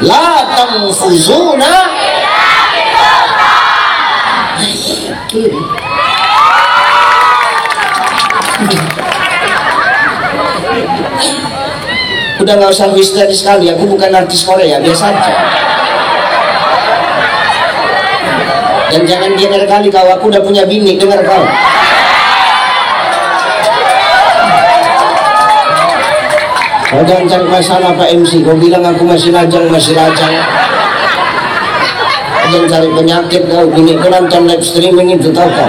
La tanfuzuna udah nggak usah histeris sekali, aku bukan artis Korea, biasa aja. Dan jangan gener kali kau, aku udah punya bini, dengar kau. Kau jangan cari masalah Pak MC, kau bilang aku masih lajang. Jangan cari penyakit kau, bini kau nonton live streaming itu tau kau.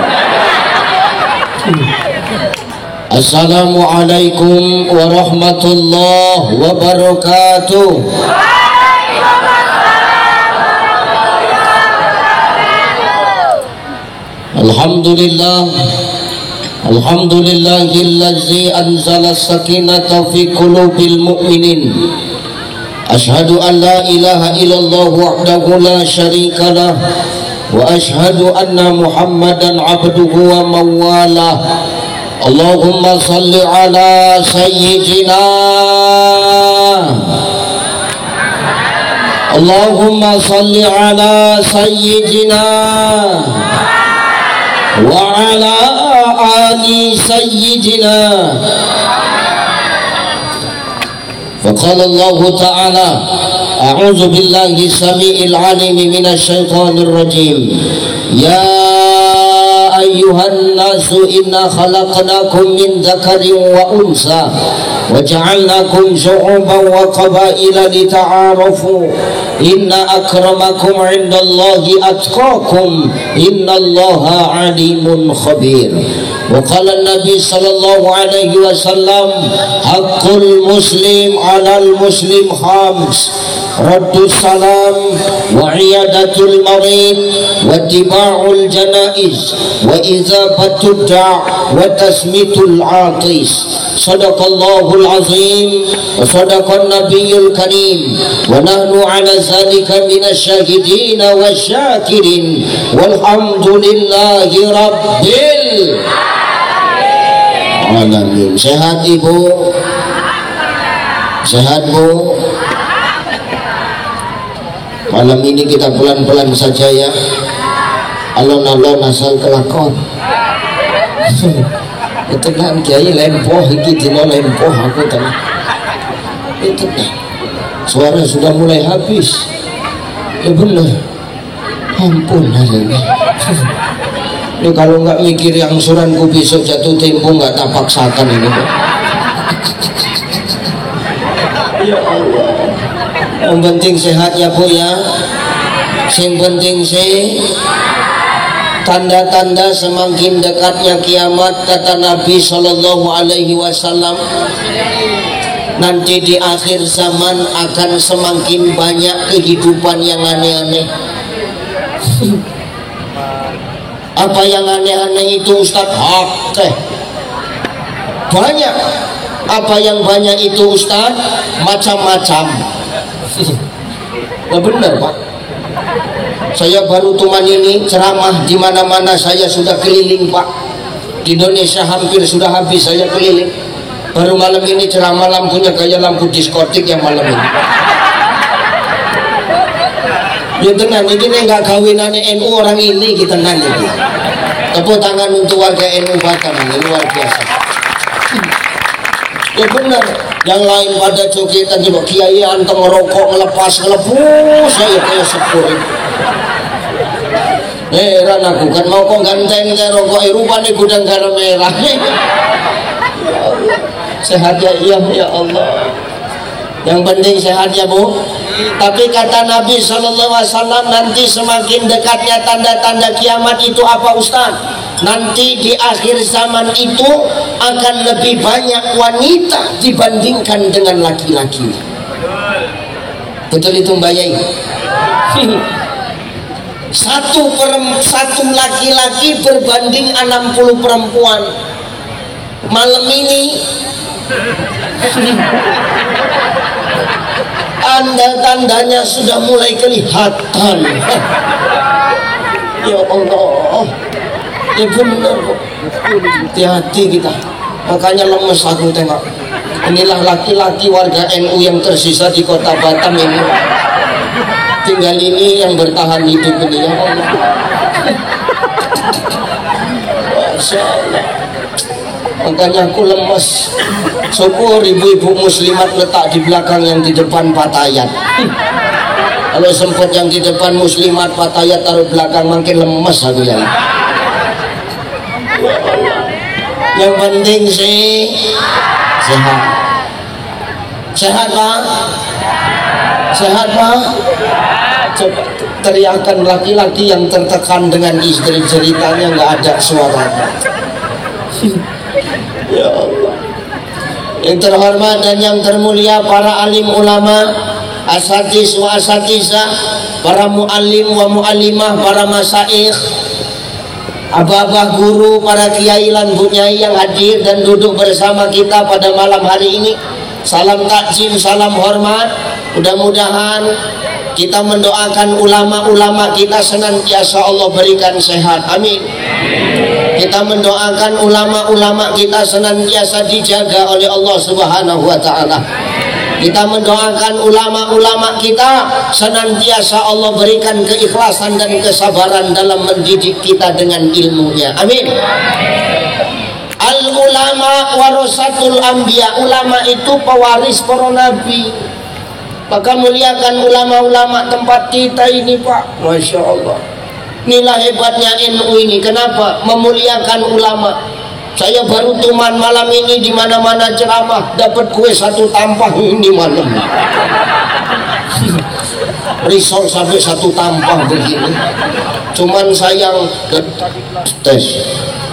Assalamualaikum warahmatullahi wabarakatuh. Alhamdulillahillazi anzala sakinata fi qulubil mu'minin. Ashhadu an la ilaha illallah wahdahu la syarika lah wa ashhadu anna Muhammadan abduhu wa mawalah. Allahumma salli ala sayyidina Allahumma salli ala sayyidina wa ala ali sayyidina. Faqala Allah ta'ala a'udzu billahi samii'il 'aliim minasy syaithaanir rajiim. Ya ayyuhan nasu inna khalaqnakum min dzakarin wa unsa wa ja'alnakum syu'uban wa qabaila lita'arafu inna akramakum 'indallahi atqakum innallaha 'alimun khabir. Wa qala an-nabi sallallahu alaihi wasallam haqqul muslim 'alal muslim khams raddus salam wa iyadatul marid wa tiba'ul janaiz wa izabatud da' wa tasmitul atis. Sadaqallahul azim wa sadaqan nabiyyul karim wa nahnu ala zalika minasyahidin wasyakirin walhamdulillahi rabbil alamin. Sehat ibu? Sehat bu? Malam ini kita pelan-pelan saja ya, alon-alon asal kelakon. Itu kan kiai lempoh, iki dino lempoh aku tadi. Itu kan suara sudah mulai habis. Ya benar, ampun hari ini. Ini kalau nggak mikir yang angsuranku besok jatuh tempo nggak tak paksakan ini. Ya Allah. Yang penting sehat ya bu ya. Yang penting sih tanda-tanda semakin dekatnya kiamat, kata Nabi Shallallahu Alaihi Wasallam. Nanti di akhir zaman akan semakin banyak kehidupan yang aneh-aneh. Apa yang aneh-aneh itu Ustadz? Oke, banyak. Apa yang banyak itu Ustadz? Macam-macam. Nah benar Pak, saya baru tuman ini ceramah di mana-mana, saya sudah keliling Pak. Di Indonesia hampir sudah habis saya keliling. Baru malam ini ceramah lampunya kayak lampu diskotik yang malam ini. Ya tenang, ini nggak kawinan NU orang ini kita nanya. Tepuk tangan untuk warga NU Batam, ini luar biasa. Ya benar, yang lain pada jogetan coba kiai anteng ngerokok ngelepas saya kayak sepur. Heran aku kan mau kok ganteng kayak rokok rupanya gudang garam merah. Sehat ya, iya ya Allah. Yang penting sehat ya bu. Tapi kata Nabi Sallallahu Alaihi Wasallam, nanti semakin dekatnya tanda-tanda kiamat itu apa Ustaz? Nanti di akhir zaman itu akan lebih banyak wanita dibandingkan dengan laki-laki. Betul itu Mbak Yai? Satu laki-laki berbanding 60 perempuan. Malam ini tanda-tandanya sudah mulai kelihatan. Ya Allah, ya benar kok. Hati-hati kita. Makanya lemes aku tengok. Inilah laki-laki warga NU yang tersisa di kota Batam ini. tinggal ini yang bertahan hidup ini ya Allah. Masya Allah. Makanya aku lemes. Syukur ibu-ibu muslimat letak di belakang, yang di depan patayat. Kalau sempat yang di depan muslimat patayat taruh belakang, makin lemes aku ya. Yang penting sih sehat. Sehat Pak? Sehat Pak? Coba teriakan laki-laki yang tertekan dengan istri, ceritanya nggak ada suaranya. Ya Allah. Yang terhormat dan yang termulia para alim ulama, asatiz wa asatizah, para muallim wa muallimah, para masaikh, abah-abah guru, para kiai lan bunyai yang hadir dan duduk bersama kita pada malam hari ini. Salam takzim, salam hormat. Mudah-mudahan kita mendoakan ulama-ulama kita senantiasa Allah berikan sehat. Amin. Kita mendoakan ulama-ulama kita senantiasa dijaga oleh Allah Subhanahu wa taala. Kita mendoakan ulama-ulama kita senantiasa Allah berikan keikhlasan dan kesabaran dalam mendidik kita dengan ilmunya. Amin. Al ulama warasatul anbiya. Ulama itu pewaris para nabi. Maka muliakan ulama-ulama tempat kita ini Pak. Masya Allah. Inilah hebatnya NU ini. Kenapa? Memuliakan ulama. Saya baru tuman malam ini di mana-mana ceramah dapat kue satu tampah ini malam. Risol sampai satu tampah begini. Cuman sayang tes.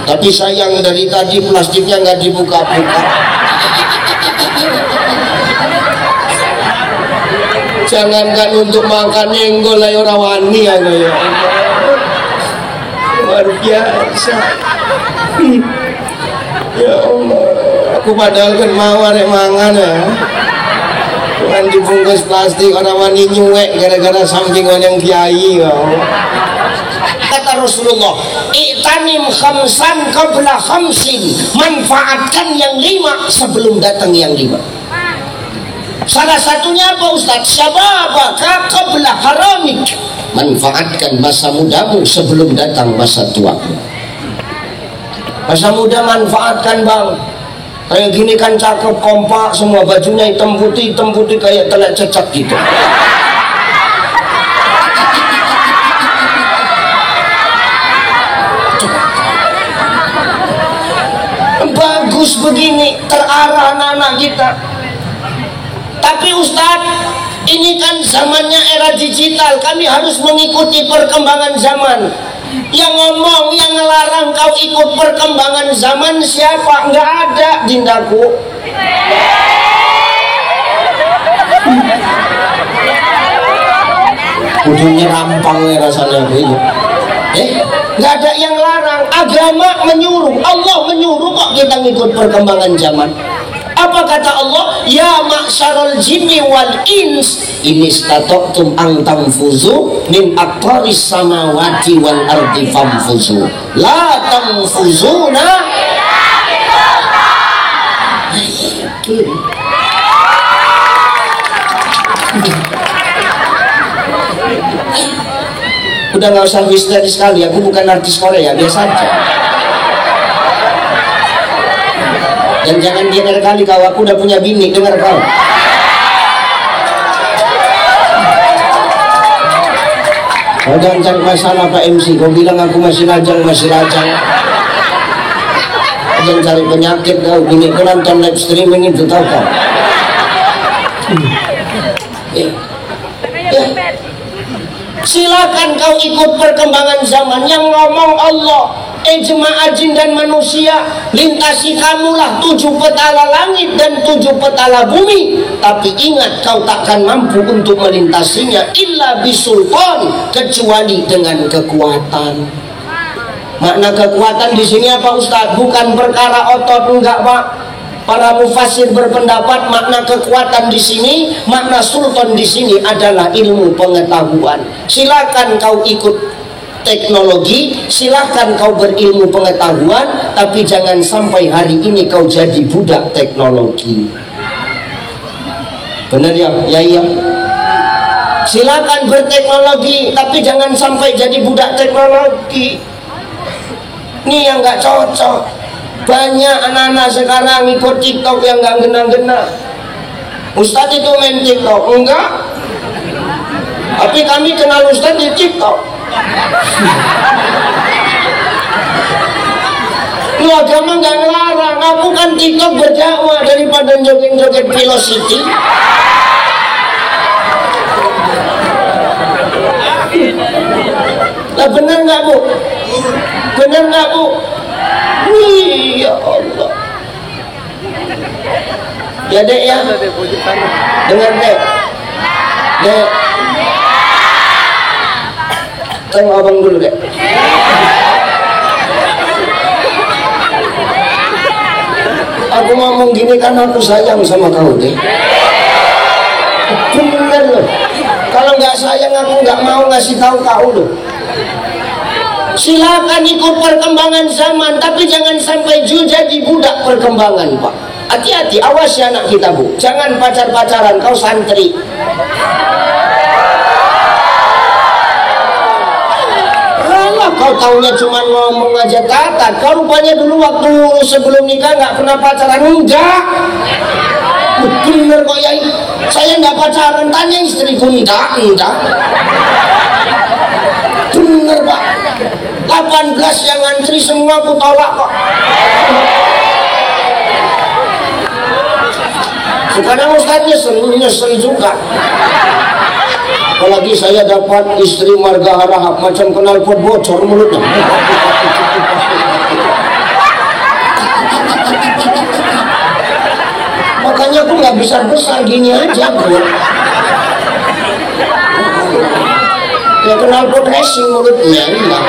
Tapi sayang dari tadi plastiknya nggak dibuka-buka. Jangankan untuk makan nenggol ayo rawani ya Allah. Luar biasa. Ya Allah, aku padahal kan mau arek mangan ya. Cuman dibungkus plastik orang wani nyuwek gara-gara samping yang kiai ya. Kata Rasulullah, "I'tanim khamsan qabla khamsin." Manfaatkan yang 5 sebelum datang yang 5. Salah satunya apa Ustaz? Syababaka qabla haramik. Manfaatkan masa mudamu sebelum datang masa tuamu. Masa muda manfaatkan bang. Kayak gini kan cakep, kompak, semua bajunya hitam putih kayak telat cecak gitu. Bagus begini, terarah anak-anak kita. Tapi Ustadz, ini kan zamannya era digital, kami harus mengikuti perkembangan zaman. Yang ngomong, yang ngelarang kau ikut perkembangan zaman siapa? Nggak ada, dindaku. Ujungnya rampang ya rasanya gitu. Nggak ada yang larang. Agama menyuruh, Allah menyuruh kok kita ngikut perkembangan zaman. Apa kata Allah? Ya ma'syarul jinni wal ins inistata'tum an tanfuzu min aqtaris samawati wal ardi famfuzu la tanfuzuna Udah nggak usah histeris sekali, aku bukan artis Korea, biasa aja. Dan jangan dengar kali kau, aku udah punya bini, dengar kau. Kau jangan cari masalah Pak MC, kau bilang aku masih lajang. Jangan cari penyakit kau, bini kau nonton live streaming itu tahu kau. Silakan kau ikut perkembangan zaman. Yang ngomong Allah, jemaah jin dan manusia, lintasi kamulah 7 petala langit dan 7 petala bumi, tapi ingat kau takkan mampu untuk melintasinya illa bisultan, kecuali dengan kekuatan. Makna kekuatan di sini apa Ustaz? Bukan perkara otot, enggak Pak. Para mufassir berpendapat makna kekuatan di sini, makna sultan di sini adalah ilmu pengetahuan. Silakan kau ikut teknologi, silahkan kau berilmu pengetahuan, tapi jangan sampai hari ini kau jadi budak teknologi. Benar ya? Ya iya. Silakan berteknologi, tapi jangan sampai jadi budak teknologi. Ini yang nggak cocok. Banyak anak-anak sekarang ikut TikTok yang nggak gena-gena. Ustadz itu main TikTok, enggak? Tapi kami kenal Ustadz di TikTok. Ini agama nggak ngelarang. Aku kan TikTok berdakwah daripada joget-joget Velocity. Lah bener nggak Bu? Bener nggak Bu? Ya Allah. Ya Dek ya. Dengar Dek. Dek. Tengok abang dulu Dek. Aku ngomong gini karena aku sayang sama kau Dek. Bener loh. Kalau nggak sayang aku nggak mau ngasih tahu kau loh. Silakan ikut perkembangan zaman, tapi jangan sampai jadi budak perkembangan Pak. Hati-hati, awas ya anak kita Bu. Jangan pacar-pacaran, kau santri. Alah, kau taunya cuma ngomong aja kata. Kau rupanya dulu waktu sebelum nikah nggak pernah pacaran. Enggak. Bener kok ya. Saya nggak pacaran, tanya istriku. Enggak. Bener Pak. 18 yang ngantri semua aku tolak kok. Sekarang Ustaz nyesel juga. Apalagi saya dapat istri marga harahap macam knalpot bocor mulutnya. Makanya aku nggak besar-besar gini aja bro. Ya knalpot racing mulutnya enggak.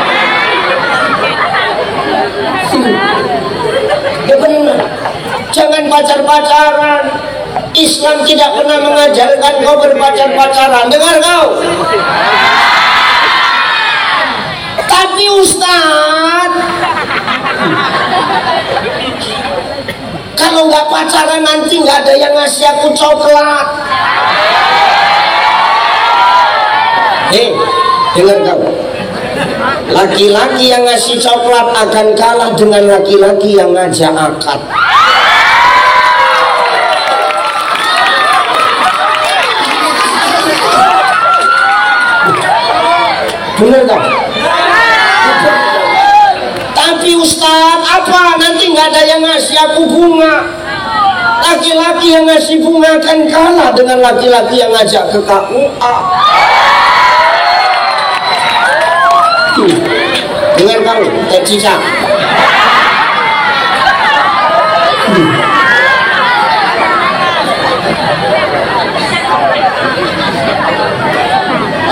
Ya benar. Jangan pacar-pacaran. Islam tidak pernah mengajarkan kau berpacar-pacaran. Dengar kau. Tapi Ustaz, kalau nggak pacaran nanti nggak ada yang ngasih aku coklat. Dengar kau. Laki-laki yang ngasih coklat akan kalah dengan laki-laki yang ngajak akad. Bener tak? Tapi Ustaz, apa nanti nggak ada yang ngasih aku bunga? Laki-laki yang ngasih bunga akan kalah dengan laki-laki yang ngajak ke KUA. Dengar kamu, Teh Cica.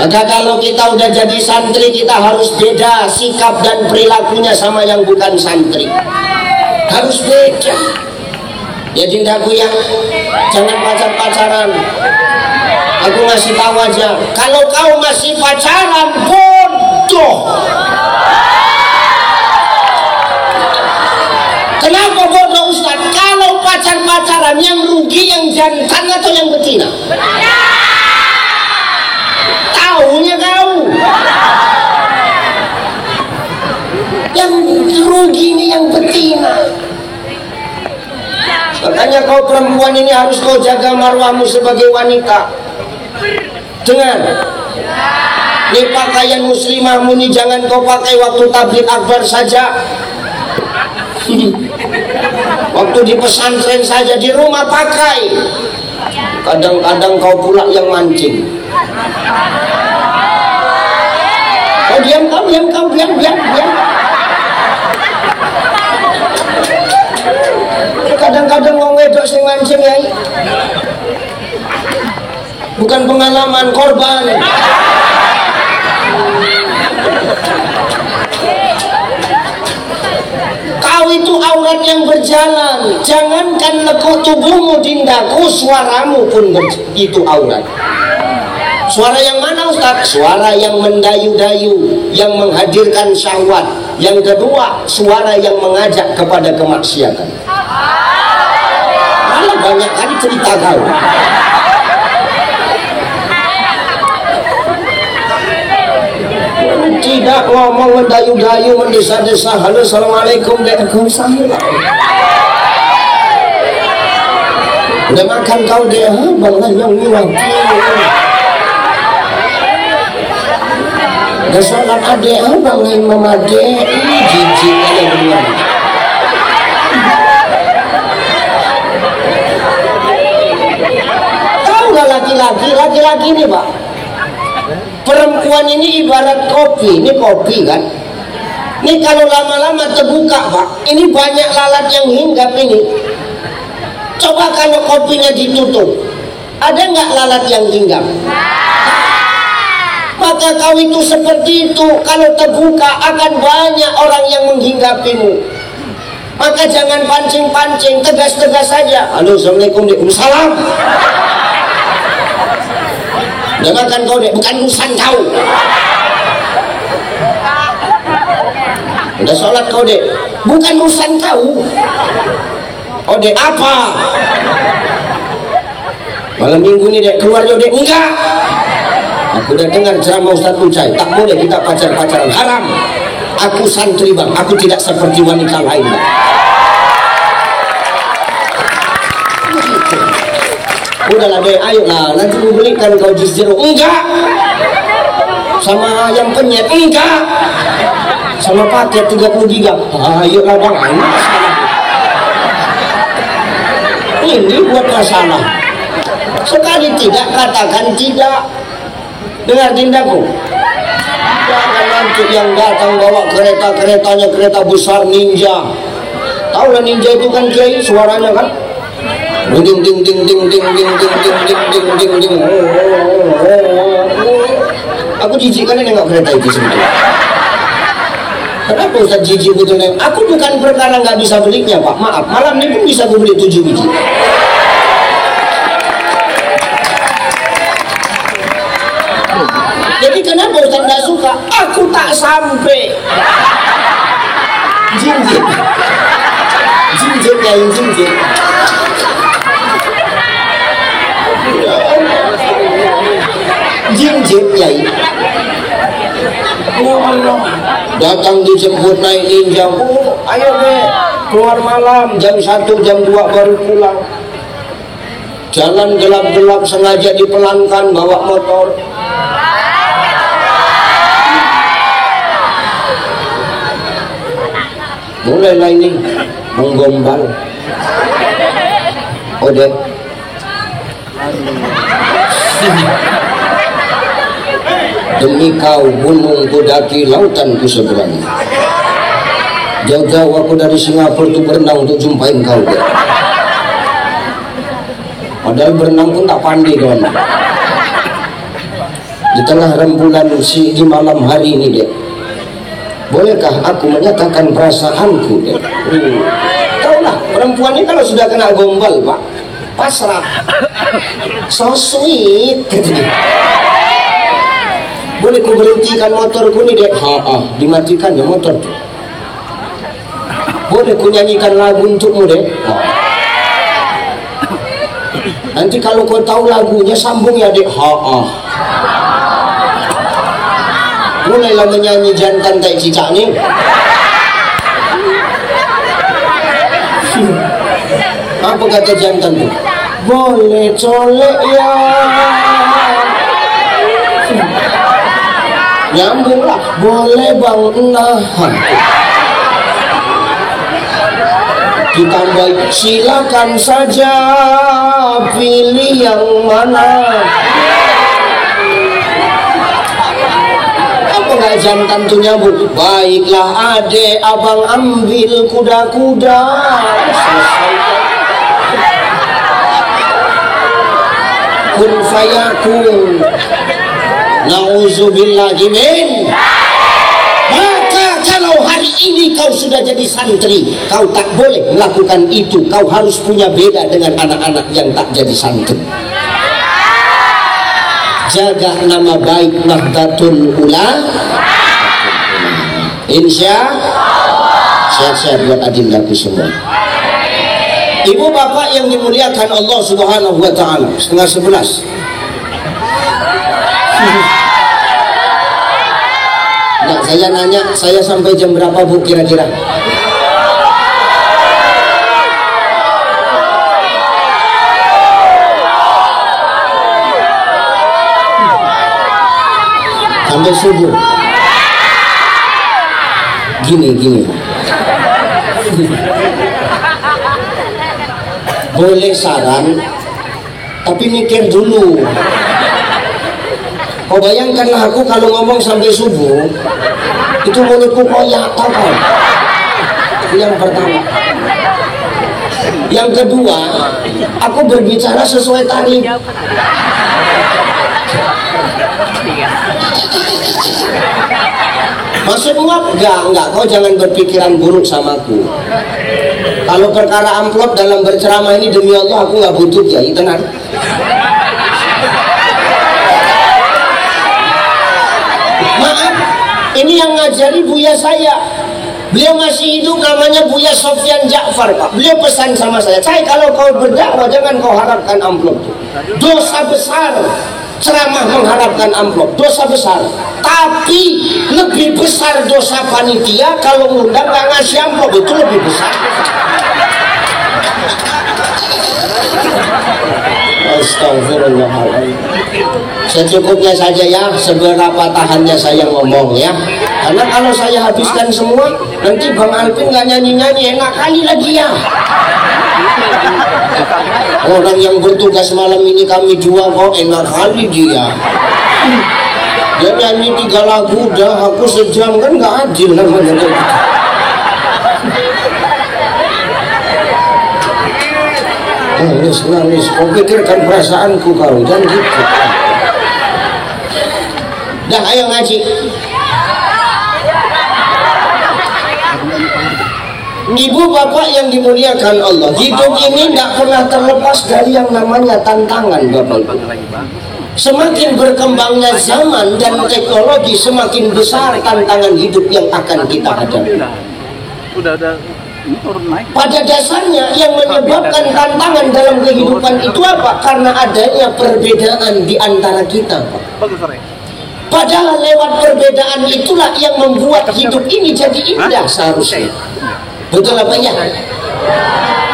Maka kalau kita udah jadi santri, kita harus beda sikap dan perilakunya sama yang bukan santri. Harus beda. Ya dindaku yang jangan pacar-pacaran. Aku ngasih tahu aja, kalau kau masih pacaran bodoh. Kenapa bodoh Ustaz? Kalau pacar-pacaran yang rugi yang jantan atau yang betina? Taunya kau. Yang rugi ini yang betina. Makanya kau perempuan ini harus kau jaga marwahmu sebagai wanita. Dengar. Ini pakaian muslimahmu ini jangan kau pakai waktu tabligh akbar saja. Waktu di pesantren saja, di rumah pakai. Kadang-kadang kau pula yang mancing. Kau diam. Kadang-kadang mau wedok sing mancing ya. Bukan pengalaman, korban. Kau itu aurat yang berjalan. Jangankan lekuk tubuhmu dindaku, suaramu pun itu aurat. Suara yang mana Ustaz? Suara yang mendayu-dayu, yang menghadirkan syahwat. Yang kedua, suara yang mengajak kepada kemaksiatan. Malah banyak kali cerita kau. ngomong mendayu-dayu, mendesa-desa. Halo, assalamualaikum, dek. Udah makan kau, dek? Bang yang bilang. Udah sholat adek, bang imam adek. Jijik aja berdua. Tahu nggak laki-laki ini, Pak? Perempuan ini ibarat kopi. Ini kopi kan? Ini kalau lama-lama terbuka, Pak, ini banyak lalat yang hinggap ini. Coba kalau kopinya ditutup, ada nggak lalat yang hinggap? Maka kau itu seperti itu. Kalau terbuka akan banyak orang yang menghinggapimu. Maka jangan pancing-pancing, tegas-tegas saja. Halo, assalamualaikum, waalaikumsalam. Udah makan kau, dek? Bukan urusan kau. Udah sholat kau, dek? Bukan urusan kau. Oh, dek, apa? Malam minggu ini, dek, keluar yuk, dek. Enggak. Aku udah dengar ceramah Ustaz Ucai, tak boleh kita pacar-pacaran, haram. Aku santri, bang, aku tidak seperti wanita lain, bang. Udahlah, dek, ayolah, nanti mau belikan kau jus jeruk. Enggak. Sama ayam penyet. Enggak. Sama paket 30 giga. Ayolah, bang, ini buat masalah. Sekali tidak, katakan tidak. Dengar tindaku. Jangan nanti yang datang bawa keretanya kereta besar ninja. Tahu lah ninja itu kan, kiai, suaranya kan ding ding ding ding ding ding ding ding ding ding ding ding. Aku jijik kan nengok kereta itu sebetulnya. Kenapa Ustaz jijik betul nengok? Aku bukan perkara nggak bisa belinya, Pak. Maaf, malam ini pun bisa aku beli 7 biji. Jadi kenapa Ustaz nggak suka? Aku tak sampai. Jinjit ya, jinjit. Jinjit ya. Oh Allah. Datang dijemput naik ninja. Oh, ayo deh, keluar malam jam 1 jam 2 baru pulang. Jalan gelap-gelap sengaja dipelankan bawa motor. Mulailah ini menggombal. Ode. Demi kau gunung ku daki, lautan ku seberangi. Jauh-jauh aku dari Singapura tuh berenang untuk jumpain kau, dek. Padahal berenang pun tak pandai, kawan. Di tengah rembulan di malam hari ini, dek, bolehkah aku menyatakan perasaanku, dek? Taulah, perempuan ini kalau sudah kena gombal, Pak, pasrah. So sweet, katanya. Boleh ku berhentikan motorku nih, dek? Dimatikan ya motor tuh. Boleh ku nyanyikan lagu untukmu, dek? Nanti kalau kau tahu lagunya sambung ya, dek. Mulailah menyanyi jantan tai cicak nih. Apa kata jantan tuh? Boleh colek ya. Nyambung lah. Boleh bang, nah. Ditambah silakan saja pilih yang mana. Apa nggak jantan tuh nyambung? Baiklah adek, abang ambil kuda-kuda. Kun fayakun. Nauzubillahi min. Maka kalau hari ini kau sudah jadi santri, kau tak boleh melakukan itu. Kau harus punya beda dengan anak-anak yang tak jadi santri. Jaga nama baik Nahdlatul Ulama. Insya sehat-sehat buat adindaku semua. Ibu bapak yang dimuliakan Allah Subhanahu wa ta'ala, 10:30. Nggak Saya nanya, saya sampai jam berapa Bu kira-kira? Sampai subuh. Gini. Boleh saran, tapi mikir dulu. Kau bayangkanlah aku kalau ngomong sampai subuh, itu mulutku koyak, tahu kan? Yang pertama. Yang kedua, aku berbicara sesuai tarif. Maksudmu enggak, kau jangan berpikiran buruk samaku. Kalau perkara amplop dalam berceramah ini, demi Allah aku nggak butuh kiai, tenang. Maaf, ini yang ngajari Buya saya. Beliau masih hidup, namanya Buya Sofyan Ja'far, Pak. Beliau pesan sama saya, kalau kau berdakwah jangan kau harapkan amplop. Dosa besar ceramah mengharapkan amplop, dosa besar. Tapi lebih besar dosa panitia kalau ngundang nggak ngasih amplop, itu lebih besar. Astagfirullahaladzim. Secukupnya saja ya, seberapa tahannya saya ngomong ya. Karena kalau saya habiskan semua, nanti Bang Alvin nggak nyanyi-nyanyi, enak kali lagi ya. Orang yang bertugas malam ini kami dua kok, enak kali dia. Dia nyanyi 3 lagu udah aku sejam, kan nggak adil namanya gitu. Nangis, kau pikirkan perasaanku kau, dan gitu. Dah, ayo ngaji. Ibu bapak yang dimuliakan Allah, hidup ini tidak pernah terlepas dari yang namanya tantangan, Bapak Ibu. Semakin berkembangnya zaman dan teknologi, semakin besar tantangan hidup yang akan kita hadapi. Pada dasarnya yang menyebabkan tantangan dalam kehidupan itu apa? Karena adanya perbedaan di antara kita, Pak. Padahal lewat perbedaan itulah yang membuat hidup ini jadi indah seharusnya. Betul apa ya?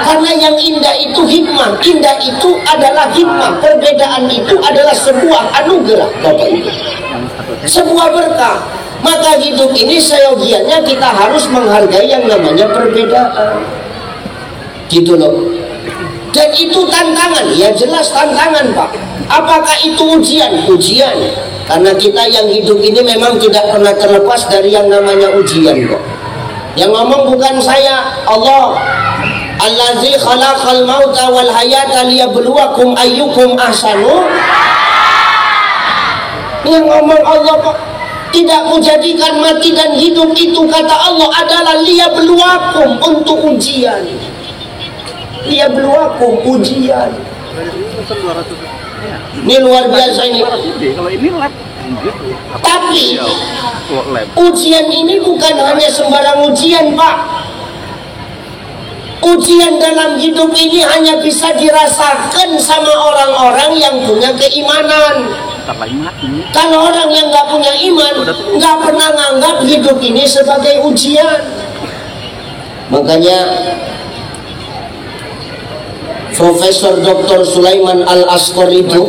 Karena yang indah itu hikmah, indah itu adalah hikmah, perbedaan itu adalah sebuah anugerah, Bapak Ibu, sebuah berkah. Maka hidup ini seyogianya kita harus menghargai yang namanya perbedaan, gitu loh. Dan itu tantangan, ya jelas tantangan, Pak. Apakah itu ujian? Ujian. Karena kita yang hidup ini memang tidak pernah terlepas dari yang namanya ujian kok. Yang ngomong bukan saya, Allah. Allazi khalaqal mauta wal hayata liyabluwakum ayyukum ahsanu. Yang ngomong Allah kok. Tidak menjadikan mati dan hidup itu, kata Allah, adalah liyabluwakum, untuk ujian. Liyabluwakum, ujian. Ini luar biasa ini. Tapi ujian ini bukan hanya sembarang ujian, Pak. Ujian dalam hidup ini hanya bisa dirasakan sama orang-orang yang punya keimanan. Kalau orang yang nggak punya iman, nggak pernah nganggap hidup ini sebagai ujian. Makanya Profesor Dr. Sulaiman Al-Asqar itu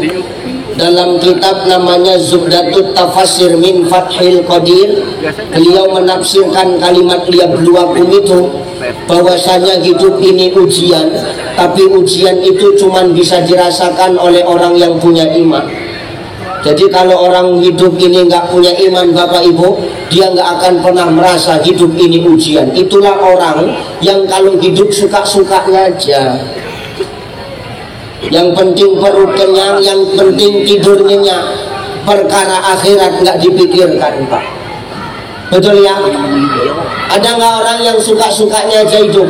dalam kitab namanya Zubdatut Tafasir min Fathil Qadir, beliau menafsirkan kalimat liyabluwakum itu bahwasanya hidup ini ujian, tapi ujian itu cuma bisa dirasakan oleh orang yang punya iman. Jadi kalau orang hidup ini nggak punya iman, Bapak Ibu, dia nggak akan pernah merasa hidup ini ujian. Itulah orang yang kalau hidup suka-sukanya aja. Yang penting perut kenyang, yang penting tidur nyenyak. Perkara akhirat nggak dipikirkan, Pak. Betul ya? Ada nggak orang yang suka-sukanya aja hidup?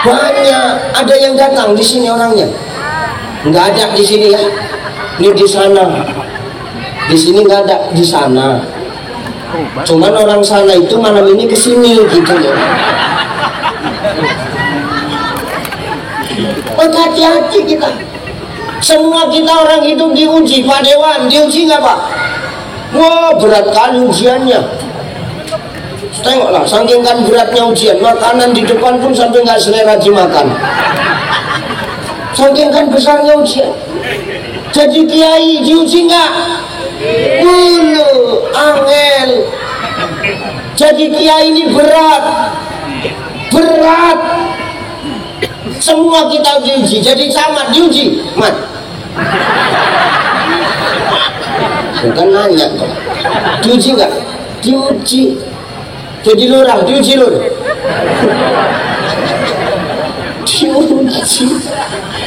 Banyak. Ada yang datang di sini orangnya? Nggak ada di sini ya? Ini di sana. Di sini nggak ada, di sana. Cuman orang sana itu malam ini kesini gitu loh. Hati-hati kita. Semua kita orang hidup diuji, Pak Dewan. Diuji nggak, Pak? Wah, berat kali ujiannya. Tengoklah, saking kan beratnya ujian, makanan di depan pun sampai nggak selera dimakan. Saking kan besarnya ujian. Jadi kiai diuji nggak? Angel. Jadi kiai ini berat. Semua kita diuji. Jadi camat diuji, mat. Bukan nanya kok. Diuji nggak? Diuji. Jadi lurah, diuji lur. Diuji.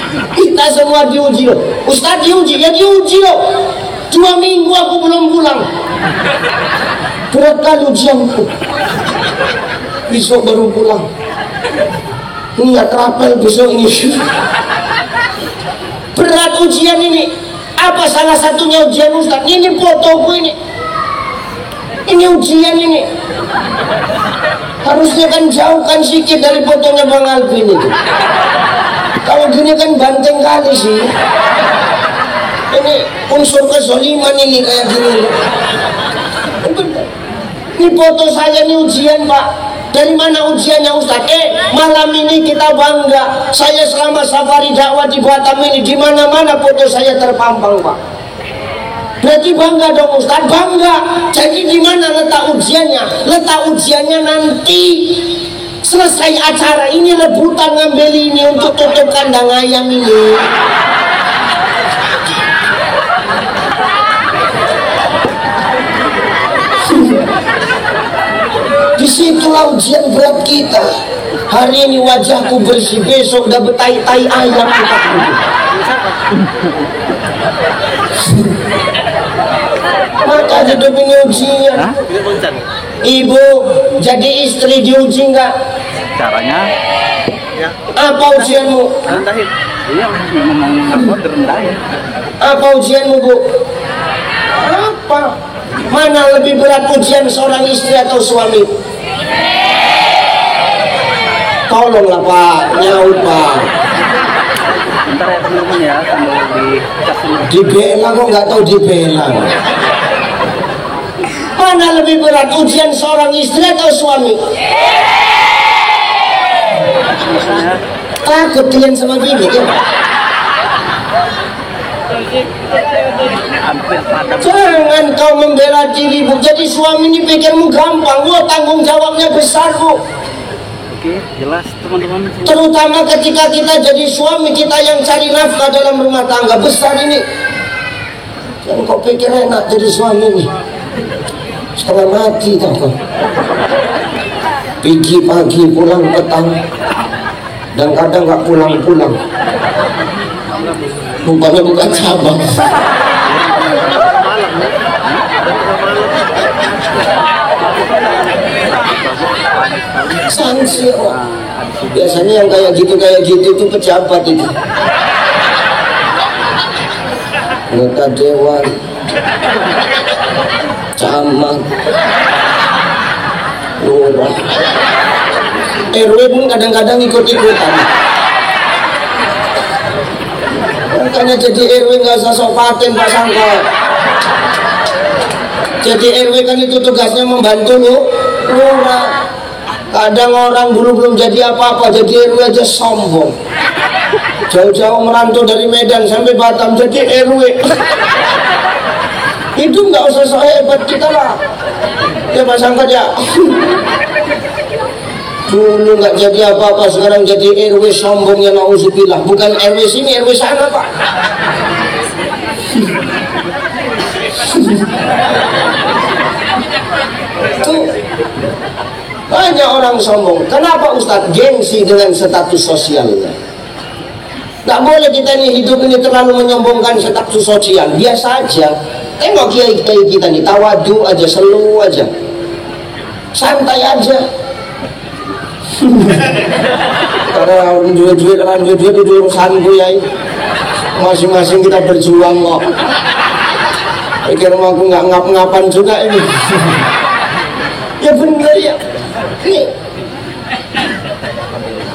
Kita semua diuji loh. Ustaz diuji, ya diuji loh. 2 minggu aku belum pulang. Berat kali ujianku. Besok baru pulang. Ingat rapel besok ini. Berat ujian ini. Apa salah satunya ujian Ustaz? Ini fotoku ini. Ini ujian ini. Harusnya kan jauhkan sedikit dari fotonya Bang Alvin itu. Kalau gini kan banteng kali sih. Ini unsur kezaliman ini kayak gini. Ini foto saya ini ujian Pak. Dari mana ujiannya Ustaz? Malam ini kita bangga. Saya selama safari dakwah di Batam ini di mana-mana foto saya terpampang Pak. Berarti bangga dong Ustaz, bangga. Jadi di mana letak ujiannya? Letak ujiannya nanti selesai acara ini, rebutan ngambil ini untuk tutup kandang ayam ini. Disitulah ujian berat kita. Hari ini wajahku bersih, besok udah betai-tai ayam kita. Maka hidup ini ujian. Ibu jadi istri diuji nggak? Caranya apa ujianmu? rendahin. Iya, ngomong rendahin. Apa ujianmu Bu? Apa? Mana lebih berat ujian seorang istri atau suami? Tolonglah Pak, nyaut Pak. Bentar ya teman-teman ya, sambil dikasih. Dibela kok nggak tahu dibela. Mana lebih berat ujian seorang istri atau suami? Takut kalian sama gini kan? Jangan kau membela dirimu. Jadi suami ini pikirmu gampang. Wah, tanggung jawabnya besar Bu. Oke, jelas teman-teman. Terutama ketika kita jadi suami, kita yang cari nafkah dalam rumah tangga besar ini. Jangan kau pikir enak jadi suami ini. Setengah mati tau kau. Pergi pagi pulang petang, dan kadang nggak pulang-pulang. Rupanya bukan cabang. Sanksi biasanya yang kayak gitu itu pejabat itu. Anggota dewan, camat, lurah, RW pun kadang-kadang ikut-ikutan. Makanya jadi RW nggak usah sok paten Pak Sangka. Jadi RW kan itu tugasnya membantu lurah. Kadang orang dulu belum jadi apa-apa, jadi RW aja sombong. Jauh-jauh merantau dari Medan sampai Batam jadi RW. Itu nggak usah sok hebat kita lah. Ya Pak Sangka ya. Dulu nggak jadi apa-apa, sekarang jadi RW sombongnya nauzubillah. Bukan RW sini, RW sana Pak. Tuh. Banyak orang sombong. Kenapa Ustadz? Gengsi dengan status sosialnya. Nggak boleh kita ini hidup ini terlalu menyombongkan status sosial. Biasa aja. Tengok kiai-kiai kita nih, tawadu aja, selu aja, santai aja. Karena duit-duit itu urusanku ya. Masing-masing kita berjuang kok. Pikir aku nggak ngap-ngapan juga ini. Ya bener ya. Nih.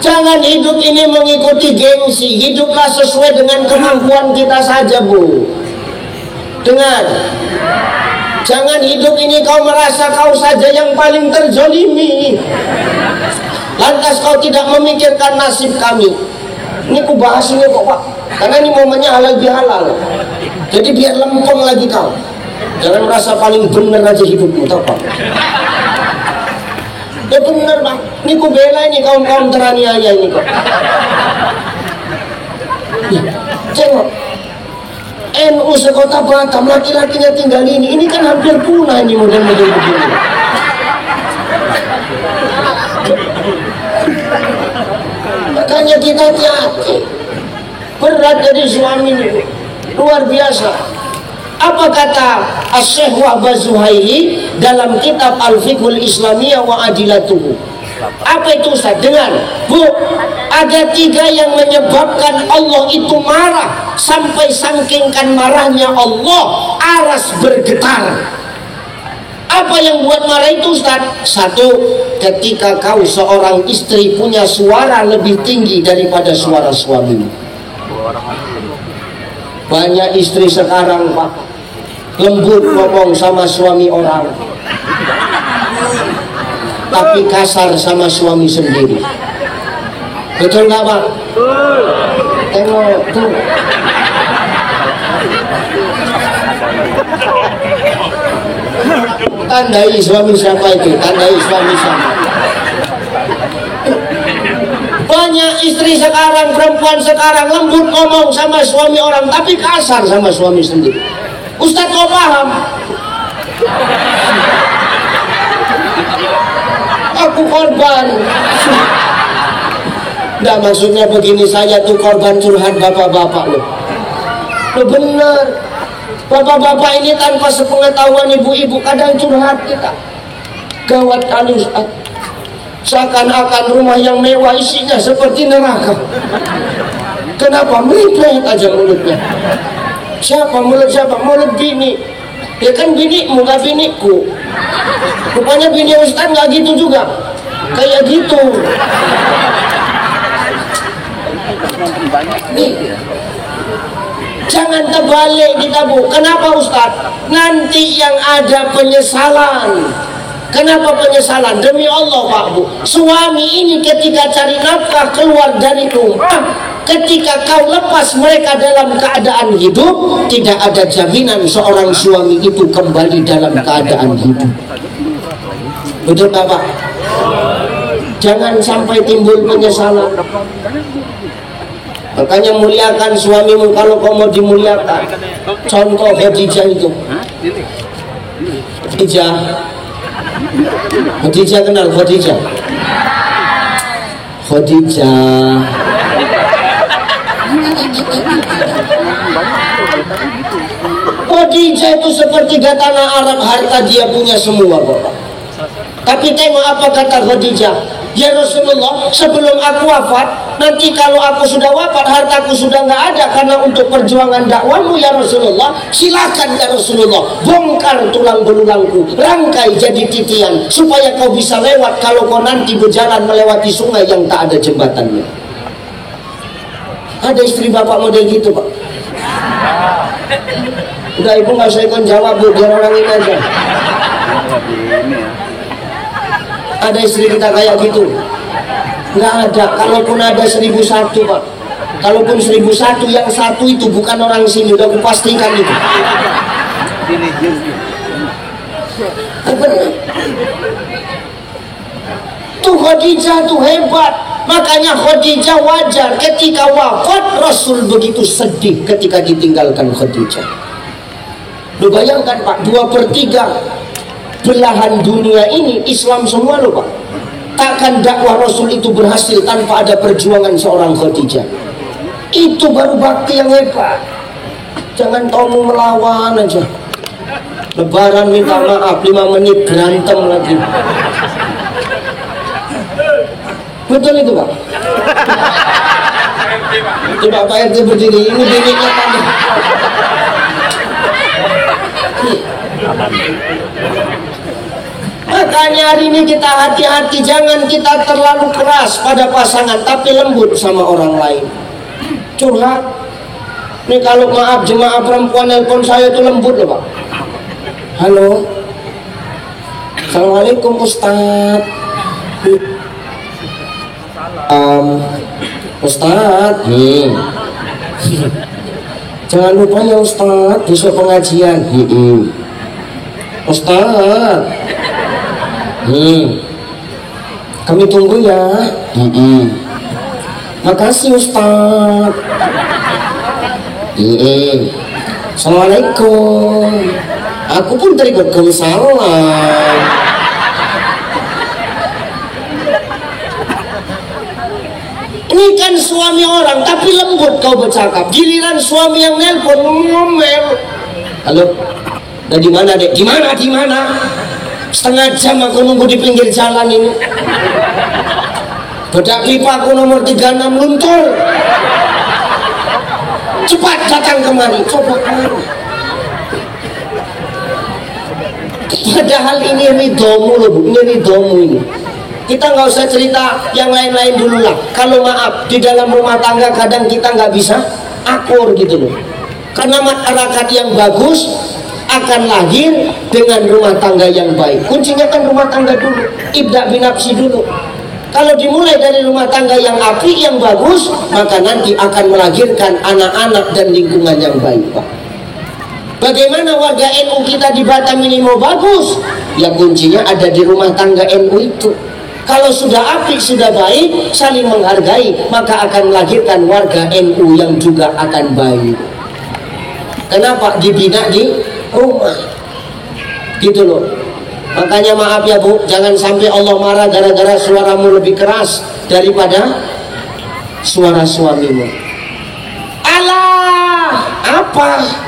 Jangan hidup ini mengikuti gengsi. Hiduplah sesuai dengan kemampuan kita saja Bu. Dengar, Jangan hidup ini kau merasa kau saja yang paling terzolimi, lantas kau tidak memikirkan nasib kami. Ini ku bahas ini kok Pak, karena ini momennya halal bihalal. Jadi biar lempeng lagi kau. Jangan merasa paling benar aja hidupmu, tau Pak. Ya benar Pak, ini ku bela ini kaum-kaum teraniaya ini kok. Tengok, NU sekota Batam, laki-lakinya tinggal ini kan hampir punah ini model-model begini. Makanya kita hati-hati, berat jadi suami ini, luar biasa. Apa kata Asy-Syaikh Wahbah Zuhaili dalam kitab Al-Fiqhul Islamiyah wa Adilatuhu? Apa itu Ustaz? Dengar Bu, ada 3 yang menyebabkan Allah itu marah, sampai sangkingkan marahnya Allah aras bergetar. Apa yang buat marah itu Ustaz? 1, ketika kau seorang istri punya suara lebih tinggi daripada suara suamimu. Banyak istri sekarang Pak, lembut ngomong sama suami orang, tapi kasar sama suami sendiri. Betul nggak Pak? Tengok tuh. Tandai suami siapa itu? Tandai suami siapa? Banyak istri sekarang, perempuan sekarang lembut ngomong sama suami orang, tapi kasar sama suami sendiri. Ustaz kau paham? Aku korban. Nggak, maksudnya begini, saya tuh korban curhat bapak-bapak loh. Loh bener, bapak-bapak ini tanpa sepengetahuan ibu-ibu kadang curhat kita. Gawat kali Ustaz, seakan-akan rumah yang mewah isinya seperti neraka. Kenapa? Melipet aja mulutnya. Siapa mulut siapa? Mulut bini. Ya kan binimu, gak biniku. Rupanya bini Ustaz gak gitu juga, kayak gitu. Nih, jangan terbalik kita Bu. Kenapa Ustaz? Nanti yang ada penyesalan. Kenapa penyesalan? Demi Allah Pak Bu, suami ini ketika cari nafkah keluar dari rumah, ketika kau lepas mereka dalam keadaan hidup, tidak ada jaminan seorang suami itu kembali dalam keadaan hidup. Betul Bapak? Jangan sampai timbul penyesalan. Makanya muliakan suamimu kalau kau mau dimuliakan. Contoh Khadijah itu. Khadijah kenal Khadijah? Khadijah itu sepertiga tanah Arab, harta dia punya semua Bapak. Tapi tengok apa kata Khadijah, ya Rasulullah, sebelum aku wafat, nanti kalau aku sudah wafat, hartaku sudah nggak ada karena untuk perjuangan dakwahmu ya Rasulullah. Silakan ya Rasulullah, bongkar tulang belulangku, rangkai jadi titian, supaya kau bisa lewat kalau kau nanti berjalan melewati sungai yang tak ada jembatannya. Ada istri bapak model gitu Pak? Udah ibu nggak usah ikut jawab Bu, biar orang ini aja. Ada istri kita kayak gitu? Nggak ada. Kalaupun ada 1001 Pak, kalaupun 1001, yang satu itu bukan orang sini, udah aku pastikan itu. Tuh Khadijah tuh hebat. Makanya Khadijah wajar ketika wafat Rasul begitu sedih ketika ditinggalkan Khadijah. Lu bayangkan Pak, 2/3 belahan dunia ini Islam semua loh Pak. Takkan dakwah Rasul itu berhasil tanpa ada perjuangan seorang Khadijah. Itu baru bakti yang hebat. Jangan kamu melawan aja. Lebaran minta maaf 5 menit berantem lagi. Betul itu Pak? Coba Pak RT berdiri, ini biniknya tadi. Makanya hari ini kita hati-hati, jangan kita terlalu keras pada pasangan, tapi lembut sama orang lain. Curhat. Nih kalau maaf jemaah perempuan nelpon saya itu lembut loh Pak. Halo. Assalamualaikum Ustaz. Ustaz. Jangan lupa ya Ustaz, besok pengajian. Ustaz. Kami tunggu ya. Makasih Ustaz. Assalamualaikum. Aku pun terikut salam. Ini kan suami orang, tapi lembut kau bercakap. Giliran suami yang nelpon ngomel. Halo, dari mana dek? Di mana? Setengah jam aku nunggu di pinggir jalan ini. Bedak pipa aku nomor 36 luntur. Cepat datang kemari, coba kemari. Padahal ini ridhomu loh Bu, ini ridhomu ini. Kita nggak usah cerita yang lain-lain dulu lah. Kalau maaf, di dalam rumah tangga kadang kita nggak bisa akur gitu loh. Karena masyarakat yang bagus akan lahir dengan rumah tangga yang baik. Kuncinya kan rumah tangga dulu, ibda binafsi dulu. Kalau dimulai dari rumah tangga yang apik, yang bagus, maka nanti akan melahirkan anak-anak dan lingkungan yang baik, Pak. Bagaimana warga NU kita di Batam ini mau bagus? Ya kuncinya ada di rumah tangga NU itu. Kalau sudah apik, sudah baik, saling menghargai, maka akan melahirkan warga NU yang juga akan baik. Kenapa? Dibina di rumah. Gitu loh. Makanya maaf ya Bu, jangan sampai Allah marah gara-gara suaramu lebih keras daripada suara suamimu. Alah, apa?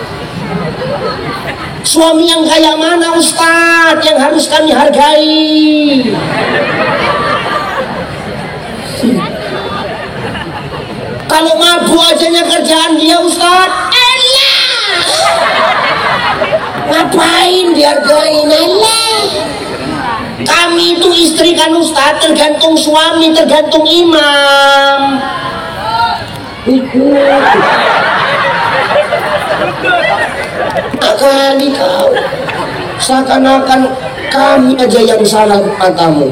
Suami yang kayak mana Ustadz yang harus kami hargai? Kalau mabuk ajanya kerjaan dia Ustadz, elah, ngapain dihargain? Elah, kami itu istri kan Ustadz, tergantung suami, tergantung imam. Kali kau seakan-akan kami aja yang salah matamu.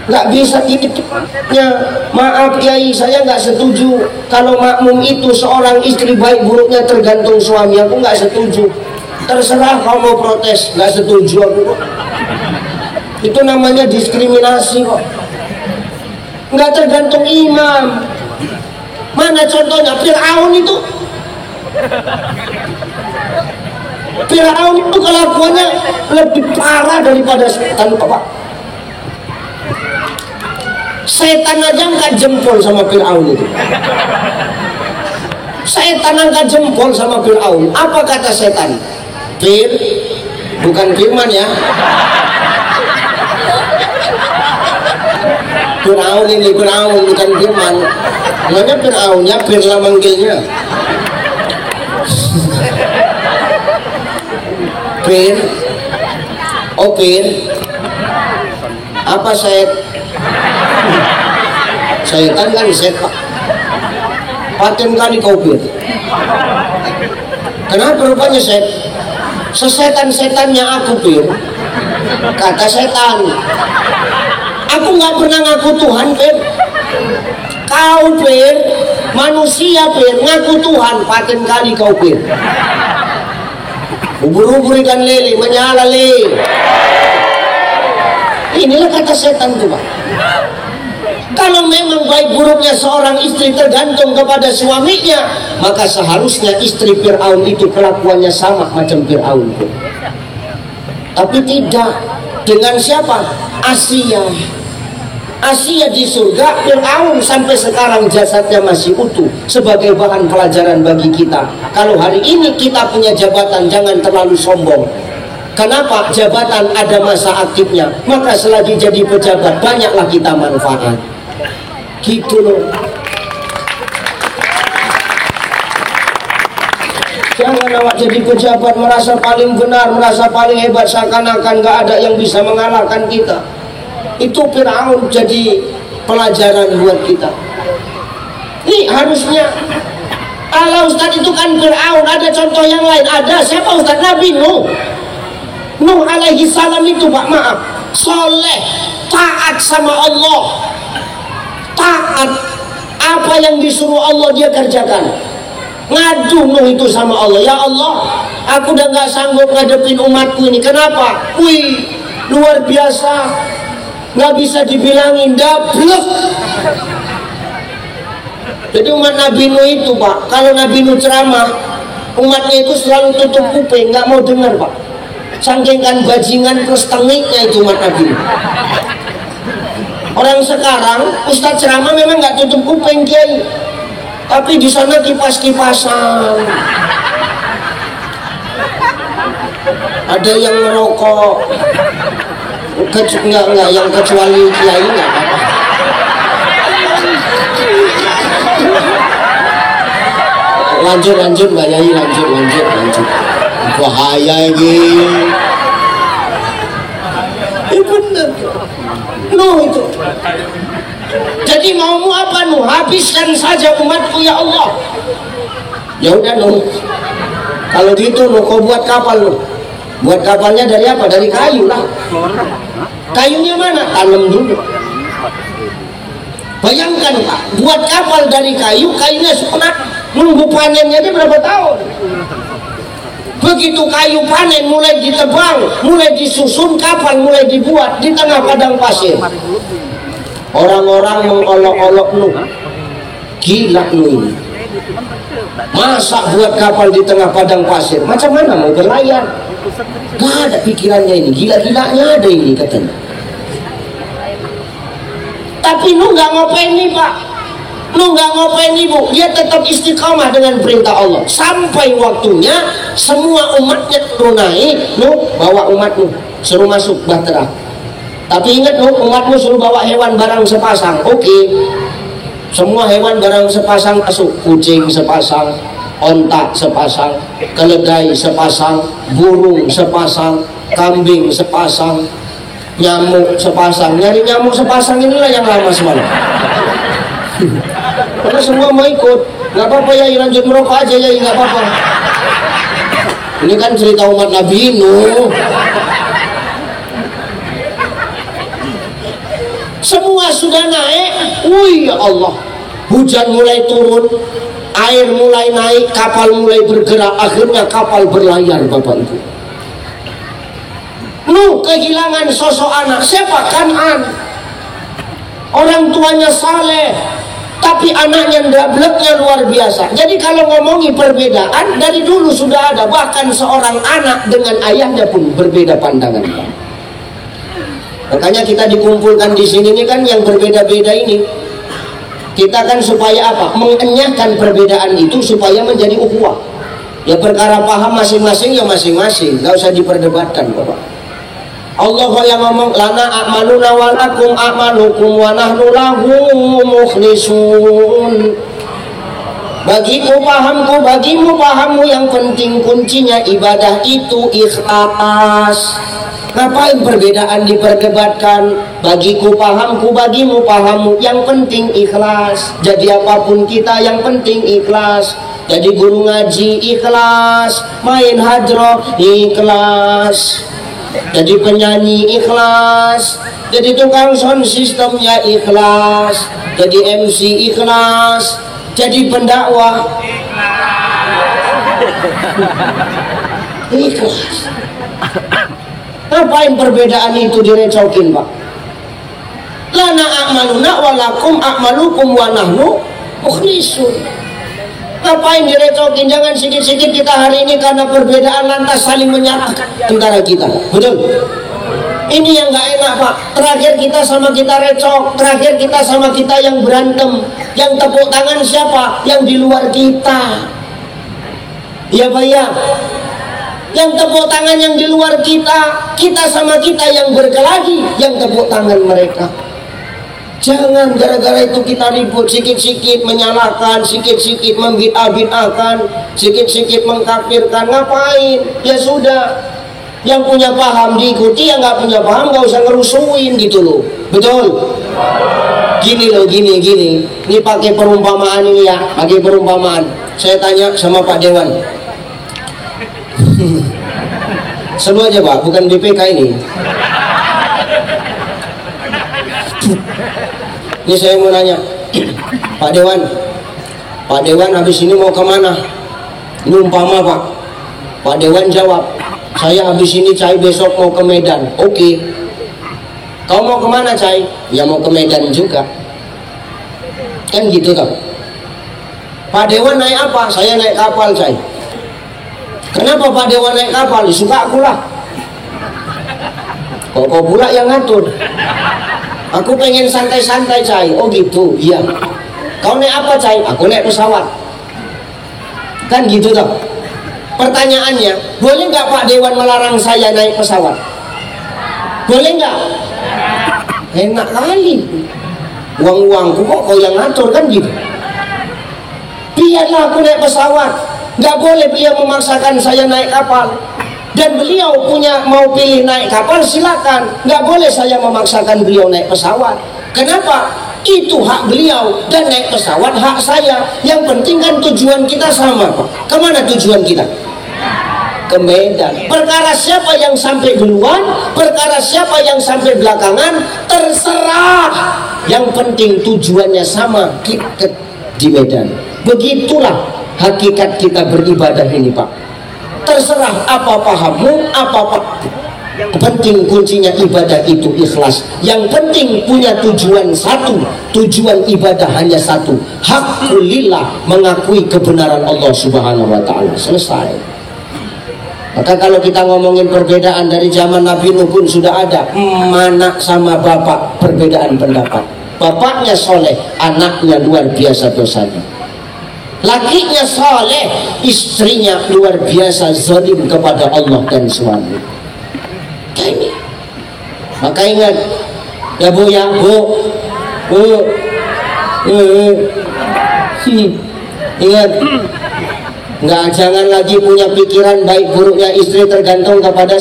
Nggak bisa gitu-gitunya. Maaf Kiai, saya nggak setuju kalau makmum itu seorang istri baik buruknya tergantung suami. Aku nggak setuju. Terserah kau mau protes, nggak setuju aku. Itu namanya diskriminasi kok. Nggak tergantung imam. Mana contohnya? Fir'aun itu. Fir'aun itu kelakuannya lebih parah daripada setan, Pak. Setan aja angkat jempol sama Fir'aun itu. Setan angkat jempol sama Fir'aun. Apa kata setan? Bukan firman ya. Fir'aun ini, Fir'aun bukan firman. Namanya Fir'aunnya, Fir'la manggilnya. Fir, apa setan kan setan. Paten kali kau Fir. Kenapa rupanya sesetan-setannya aku Fir? Kata setan, aku nggak pernah ngaku Tuhan Fir. Kau Fir, manusia Fir, ngaku Tuhan. Paten kali kau Fir. Ubur-ubur ikan lele, menyala le. Inilah kata setan tuh Pak. Kalau memang baik buruknya seorang istri tergantung kepada suaminya, maka seharusnya istri Fir'aun itu kelakuannya sama macam Fir'aun. Tapi tidak. Dengan siapa? Asia. Asia di surga, Fir'aun sampai sekarang jasadnya masih utuh sebagai bahan pelajaran bagi kita. Kalau hari ini kita punya jabatan, jangan terlalu sombong. Kenapa? Jabatan ada masa aktifnya, maka selagi jadi pejabat banyaklah kita manfaat. Gitu loh. Jangan awak jadi pejabat merasa paling benar, merasa paling hebat, seakan-akan gak ada yang bisa mengalahkan kita. Itu Fir'aun jadi pelajaran buat kita. Ini harusnya. Allah Ustadz itu kan Fir'aun. Ada contoh yang lain? Ada. Siapa Ustadz? Nabi Nuh. Nuh alaihi salam itu Pak, maaf, soleh, taat sama Allah, taat, apa yang disuruh Allah dia kerjakan. Ngadu Nuh itu sama Allah, ya Allah, aku udah gak sanggup ngadepin umatku ini. Kenapa? Wih, luar biasa, gak bisa dibilangin, dablek. Jadi umat Nabi Nuh itu Pak, kalau Nabi Nuh ceramah, umatnya itu selalu tutup kuping, gak mau dengar Pak. Saking kan bajingan terus tengiknya itu umat Nabi Nuh. Orang sekarang ustadz ceramah memang gak tutup kuping kiai, tapi di sana kipas-kipasan, ada yang merokok, enggak yang kecuali kiai enggak apa-apa. Lanjut Mbak Yai, lanjut. Bahaya ini. Bener. Nuh itu. Jadi maumu apa Nuh? Habiskan saja umatku ya Allah. Ya udah Nuh. Kalau gitu Nuh, kau buat kapal Nuh. Buat kapalnya dari apa? Dari kayu lah. Kayunya mana? Tanam dulu. Bayangkan Pak, buat kapal dari kayu, kayunya sempurna. Nunggu panennya aja berapa tahun. Begitu kayu panen, mulai ditebang, mulai disusun, kapal mulai dibuat di tengah padang pasir. Orang-orang mengolok-olok Nuh, gila Nuh ini, masa buat kapal di tengah padang pasir, macam mana mau berlayar? Gak ada pikirannya ini, gila-gilanya ada ini katanya. Tapi Nuh gak ngopeni Pak, Nuh gak ngopeni Bu, dia tetap istiqamah dengan perintah Allah. Sampai waktunya semua umatnya tunai, Nuh bawa umat Nuh, suruh masuk bahtera. Tapi ingat Nuh, umatmu suruh bawa hewan barang sepasang. Oke. Semua hewan barang sepasang masuk. Kucing sepasang, onta sepasang, keledai sepasang, burung sepasang, kambing sepasang, nyamuk sepasang. Nyari nyamuk sepasang inilah yang lama semalam. Karena semua mau ikut. Gak apa-apa ya, lanjut merokok aja ya, gak apa-apa. Ini kan cerita umat Nabi Nuh. Semua sudah naik, wih ya Allah, hujan mulai turun, air mulai naik, kapal mulai bergerak, akhirnya kapal berlayar Bapak Ibu. Nuh kehilangan sosok anak, siapa? Kan'an. Orang tuanya saleh, tapi anaknya ndableknya luar biasa. Jadi kalau ngomongi perbedaan, dari dulu sudah ada, bahkan seorang anak dengan ayahnya pun berbeda pandangan. Makanya kita dikumpulkan di sini ini kan yang berbeda-beda ini. Kita kan supaya apa? Mengenyahkan perbedaan itu supaya menjadi ukhuwah. Ya perkara paham masing-masing ya masing-masing, nggak usah diperdebatkan Bapak. Allah yang ngomong lana a'maluna wa lakum a'malukum wa nahnu lahu mukhlisun. Bagiku pahamku, bagimu pahammu, yang penting kuncinya ibadah itu ikhlas. Ngapain perbedaan diperdebatkan? Bagiku pahamku, bagimu pahammu, yang penting ikhlas. Jadi apapun kita yang penting ikhlas. Jadi guru ngaji ikhlas, main hadroh ikhlas, jadi penyanyi ikhlas, jadi tukang sound systemnya ikhlas, jadi MC ikhlas, jadi pendakwah ikhlas. Ngapain perbedaan itu direcokin Pak? Lana a'maluna walakum a'malukum wa nahnu mukhlisun. Ngapain direcokin? Jangan sedikit-sedikit kita hari ini karena perbedaan lantas saling menyalahkan antara kita. Betul? Ini yang gak enak Pak. Terakhir kita sama kita recok, terakhir kita sama kita yang berantem. Yang tepuk tangan siapa? Yang di luar kita. Ya Pak ya. Yang tepuk tangan yang di luar kita, kita sama kita yang berkelahi, yang tepuk tangan mereka. Jangan gara-gara itu kita ribut, sikit-sikit menyalahkan, sikit-sikit membid'ah-bid'ahkan, sikit-sikit mengkafirkan. Ngapain? Ya sudah, yang punya paham diikuti, yang nggak punya paham nggak usah ngerusuin gitu loh. Betul? Gini loh, gini. Ini pakai perumpamaan ini ya, pakai perumpamaan. Saya tanya sama Pak Dewan. Seru aja Pak, bukan BPK ini. Ini saya mau nanya, Pak Dewan habis ini mau kemana? Ini umpama Pak. Pak Dewan jawab, saya habis ini Cai besok mau ke Medan. Oke. Kau mau kemana Cai? Ya mau ke Medan juga. Kan gitu toh. Pak Dewan naik apa? Saya naik kapal Cai. Kenapa Pak Dewan naik kapal? Suka aku lah. Kok kau pula yang ngatur? Aku pengen santai-santai Cai. Oh gitu, iya. Kau naik apa Cai? Aku naik pesawat. Kan gitu toh. Pertanyaannya, boleh nggak Pak Dewan melarang saya naik pesawat? Boleh nggak? Enak kali. Uang-uangku kok kau yang ngatur kan gitu. Biarlah aku naik pesawat. Nggak boleh beliau memaksakan saya naik kapal. Dan beliau punya mau pilih naik kapal silakan. Nggak boleh saya memaksakan beliau naik pesawat. Kenapa? Itu hak beliau, dan naik pesawat hak saya. Yang penting kan tujuan kita sama Pak. Kemana tujuan kita? Ke Medan. Perkara siapa yang sampai duluan, perkara siapa yang sampai belakangan, terserah. Yang penting tujuannya sama, kita di Medan. Begitulah hakikat kita beribadah ini Pak. Terserah apa pahammu, apa yang penting kuncinya ibadah itu ikhlas. Yang penting punya tujuan satu, tujuan ibadah hanya satu, haqqulillah, mengakui kebenaran Allah Subhanahu wa Ta'ala. Selesai. Maka kalau kita ngomongin perbedaan dari zaman Nabi Nuh pun sudah ada. Anak sama bapak perbedaan pendapat. Bapaknya soleh, anaknya luar biasa dosanya. Lakinya soleh, istrinya luar biasa zalim kepada Allah dan suami. Ini. Maka ingat, ya Bu, ingat, jangan lagi punya pikiran baik buruknya istri tergantung kepada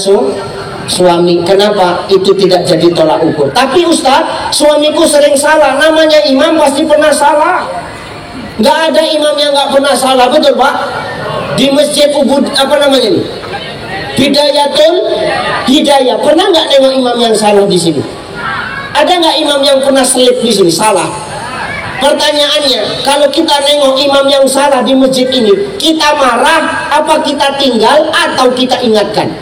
suami. Kenapa? Itu tidak jadi tolak ukur. Tapi Ustaz, suamiku sering salah. Namanya imam pasti pernah salah. Nggak ada imam yang nggak pernah salah, betul Pak? Di masjid Ubud, apa namanya ini? Bidayatul Hidayah. Pernah nggak nengok imam yang salah di sini? Ada nggak imam yang pernah selip di sini? Salah. Pertanyaannya, kalau kita nengok imam yang salah di masjid ini, kita marah, apa kita tinggal, atau kita ingatkan?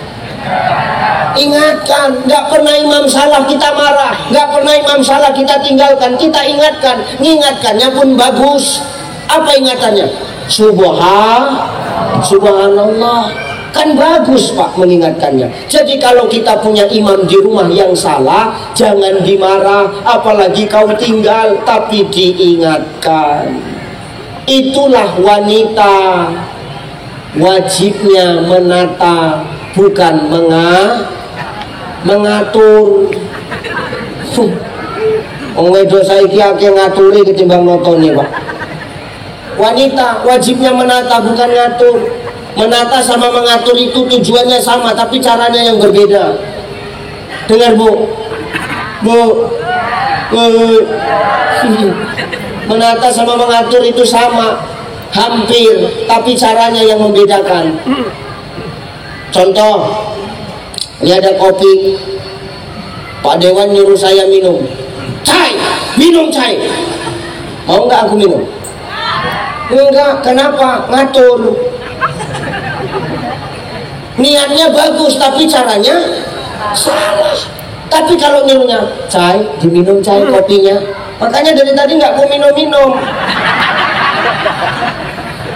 Ingatkan. Nggak pernah imam salah kita marah, nggak pernah imam salah kita tinggalkan, kita ingatkan. Mengingatkannya pun bagus. Apa ingatannya? Subhanallah. Kan bagus Pak mengingatkannya. Jadi kalau kita punya imam di rumah yang salah, jangan dimarah, apalagi kau tinggal, tapi diingatkan. Itulah wanita, wajibnya menata, bukan mengatur. Wedo saiki akeh ngaturi ketimbang notoni Pak. Wanita wajibnya menata, bukan ngatur. Menata sama mengatur itu tujuannya sama, tapi caranya yang berbeda. Dengar Bu, menata sama mengatur itu sama, hampir, tapi caranya yang membedakan. Contoh, ini ada kopi, Pak Dewan nyuruh saya minum cai, mau nggak aku minum? Enggak. Kenapa? Ngatur. Niatnya bagus, tapi caranya salah. Tapi kalau nyuruhnya cai, diminum cai kopinya, makanya dari tadi nggak mau minum.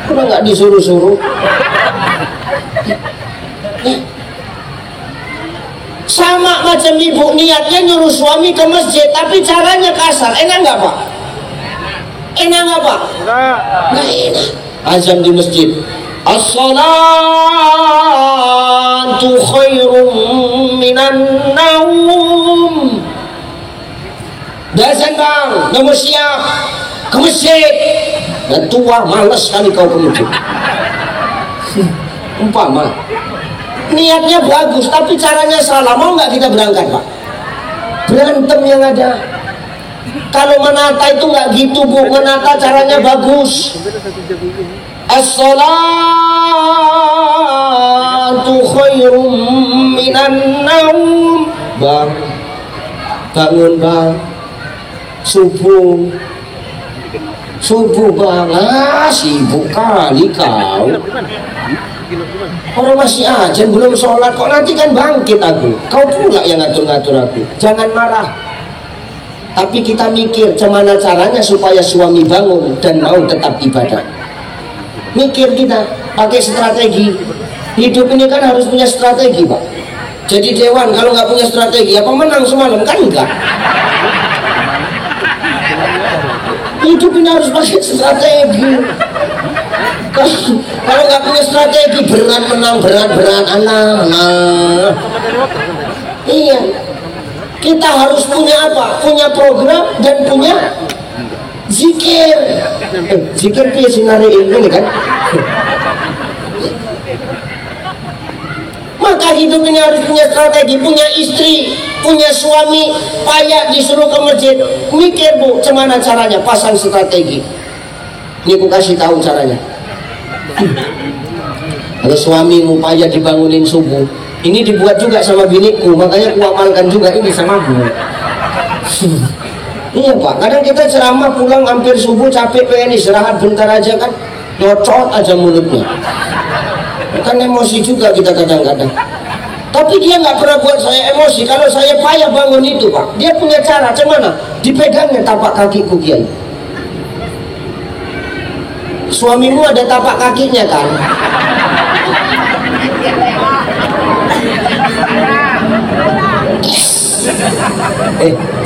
Udah nggak disuruh-suruh. Sama macam ibu, niatnya nyuruh suami ke masjid, tapi caranya kasar. Enak nggak Pak? Enak nggak Pak? Nggak enak. Azan di masjid, as-salatu khairum minan naum. Azan Bang, udah mau siap ke masjid. Dan tua, males kali kau ke masjid. Umpama niatnya bagus, tapi caranya salah. Mau nggak kita berangkat Pak? Berantem yang ada. Kalau menata itu nggak gitu Bu, menata caranya bagus. As-salatu khairum minan naum. Bang, bangun bang, subuh bang. Sibuk kali kau. Orang masih aja belum sholat kok, nanti kan bangkit aku. Kau pula yang ngatur-ngatur aku. Jangan marah. Tapi kita mikir gimana caranya supaya suami bangun dan mau tetap ibadah. Mikir kita, pakai strategi. Hidup ini kan harus punya strategi, Pak. Jadi Dewan kalau nggak punya strategi, apa menang semalam? Kan enggak. Hidup ini harus pakai strategi. Kalau nggak punya strategi, berat menang, berat anak. Iya. Kita harus punya apa? Punya program dan punya zikir. Zikir sinari ini kan. Maka hidup ini harus punya strategi, punya istri, punya suami, payah disuruh ke masjid. Mikir bu, gimana caranya? Pasang strategi. Ini aku kasih tahu caranya. Kalau suamimu payah dibangunin subuh, ini dibuat juga sama biniku, makanya aku amalkan juga ini sama bu. Iya Pak, kadang kita ceramah pulang hampir subuh capek pengen istirahat bentar aja kan, nyocot aja mulutnya. Kan emosi juga kita kadang-kadang. Tapi dia nggak pernah buat saya emosi. Kalau saya payah bangun itu Pak, dia punya cara, cuman dipegangnya tapak kakiku Kiai. Suamimu ada tapak kakinya kan?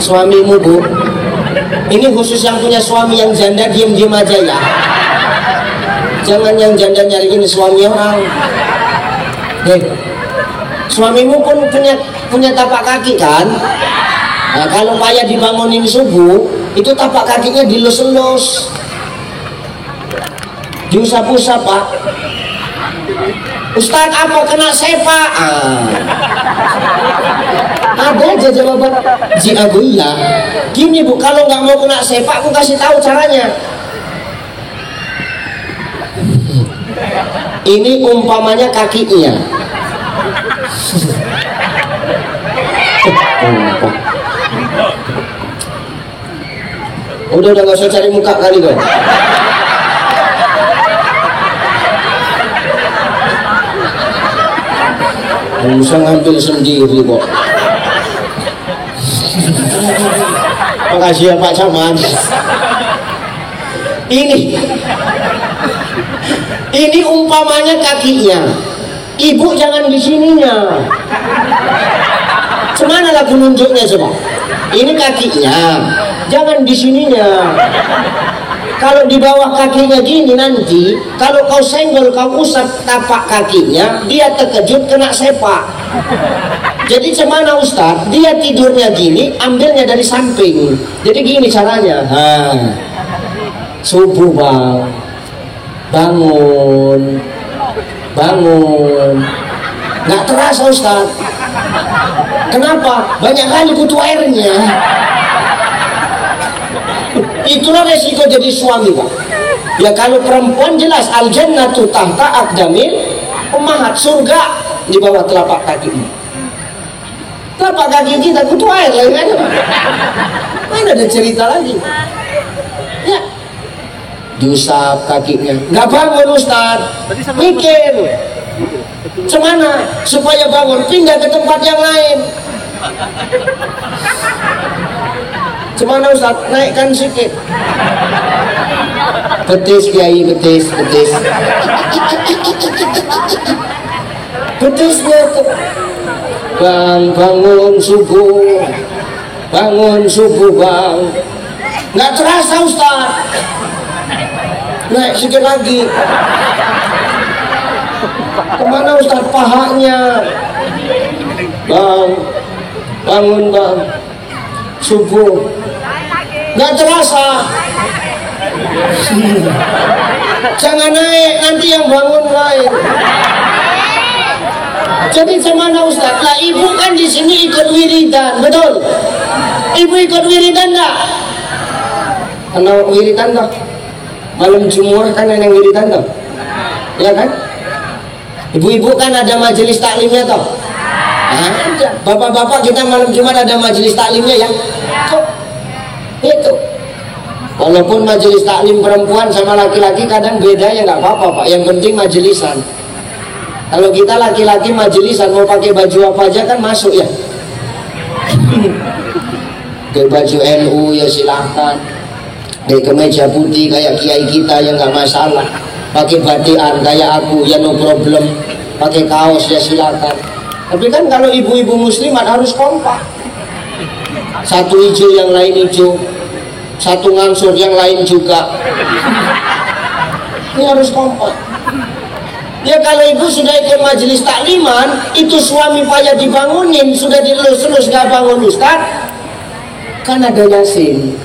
Suamimu bu, ini khusus yang punya suami yang janda, diem-diem aja ya. Jangan yang janda nyariin suami orang. Suamimu pun punya tapak kaki kan? Nah, kalau payah dibangunin subuh, itu tapak kakinya dilus-lus, diusap-usap Pak. Ustaz apa kena sepak? Ada aja jawaban Ji Abu ya. Gini bu, kalau nggak mau kena sepak, aku kasih tahu caranya. Ini umpamanya kakinya. Udah nggak usah cari muka kali kau. Bisa ngambil sendiri kok. Makasih ya Pak Caman. Ini umpamanya kakinya. Ibu jangan di sininya. Cemana lagu nunjuknya coba? Ini kakinya, jangan di sininya. Kalau di bawah kakinya gini nanti, kalau kau senggol, kau usap tapak kakinya, dia terkejut kena sepak. Jadi cemana Ustaz? Dia tidurnya gini, ambilnya dari samping. Jadi gini caranya. Subuh bang, bangun. Nggak terasa Ustaz. Kenapa? Banyak kali butuh airnya. Itulah resiko jadi suami Pak. Ya kalau perempuan jelas al-jannatu tahta aqdamil ummahat, surga di bawah telapak kaki. Telapak kaki kita butuh air lagi kan? Mana ada cerita lagi? Ya, diusap kakinya. Nggak bangun Ustaz. Mikir. Cemana supaya bangun, pindah ke tempat yang lain. Cemana Ustaz? Naikkan sedikit. Betis Kiai, betis. Betisnya tuh. Bang, bangun subuh bang. Nggak terasa Ustaz. Naik sedikit lagi. Kemana Ustaz? Pahanya. Bang, bangun bang. Subuh. Nggak terasa. Jangan naik, nanti yang bangun lain. Jadi gimana Ustaz? Lah ibu kan di sini ikut wiridan, betul? Ibu ikut wiridan enggak? Kenal wiridan enggak? Malam Jumat kan yang wiridan enggak? ya kan? Ibu-ibu kan ada majelis taklimnya toh? Ada. Bapak-bapak kita malam Jumat ada majelis taklimnya ya? Itu. Walaupun majelis taklim perempuan sama laki-laki kadang beda ya nggak apa-apa Pak. Yang penting majelisan. Kalau kita laki-laki majelisan mau pakai baju apa aja kan masuk ya. Pakai baju NU ya silahkan. Pakai kemeja putih kayak kiai kita ya nggak masalah. Pakai batian kayak aku ya no problem. Pakai kaos ya silakan. Tapi kan kalau ibu-ibu muslimat harus kompak. Satu hijau yang lain hijau, satu ngangsur yang lain juga. Ini harus kompak. Ya kalau ibu sudah ikut majelis takliman, itu suami payah dibangunin, sudah dilus-lus gak bangun Ustaz, kan ada Yasin.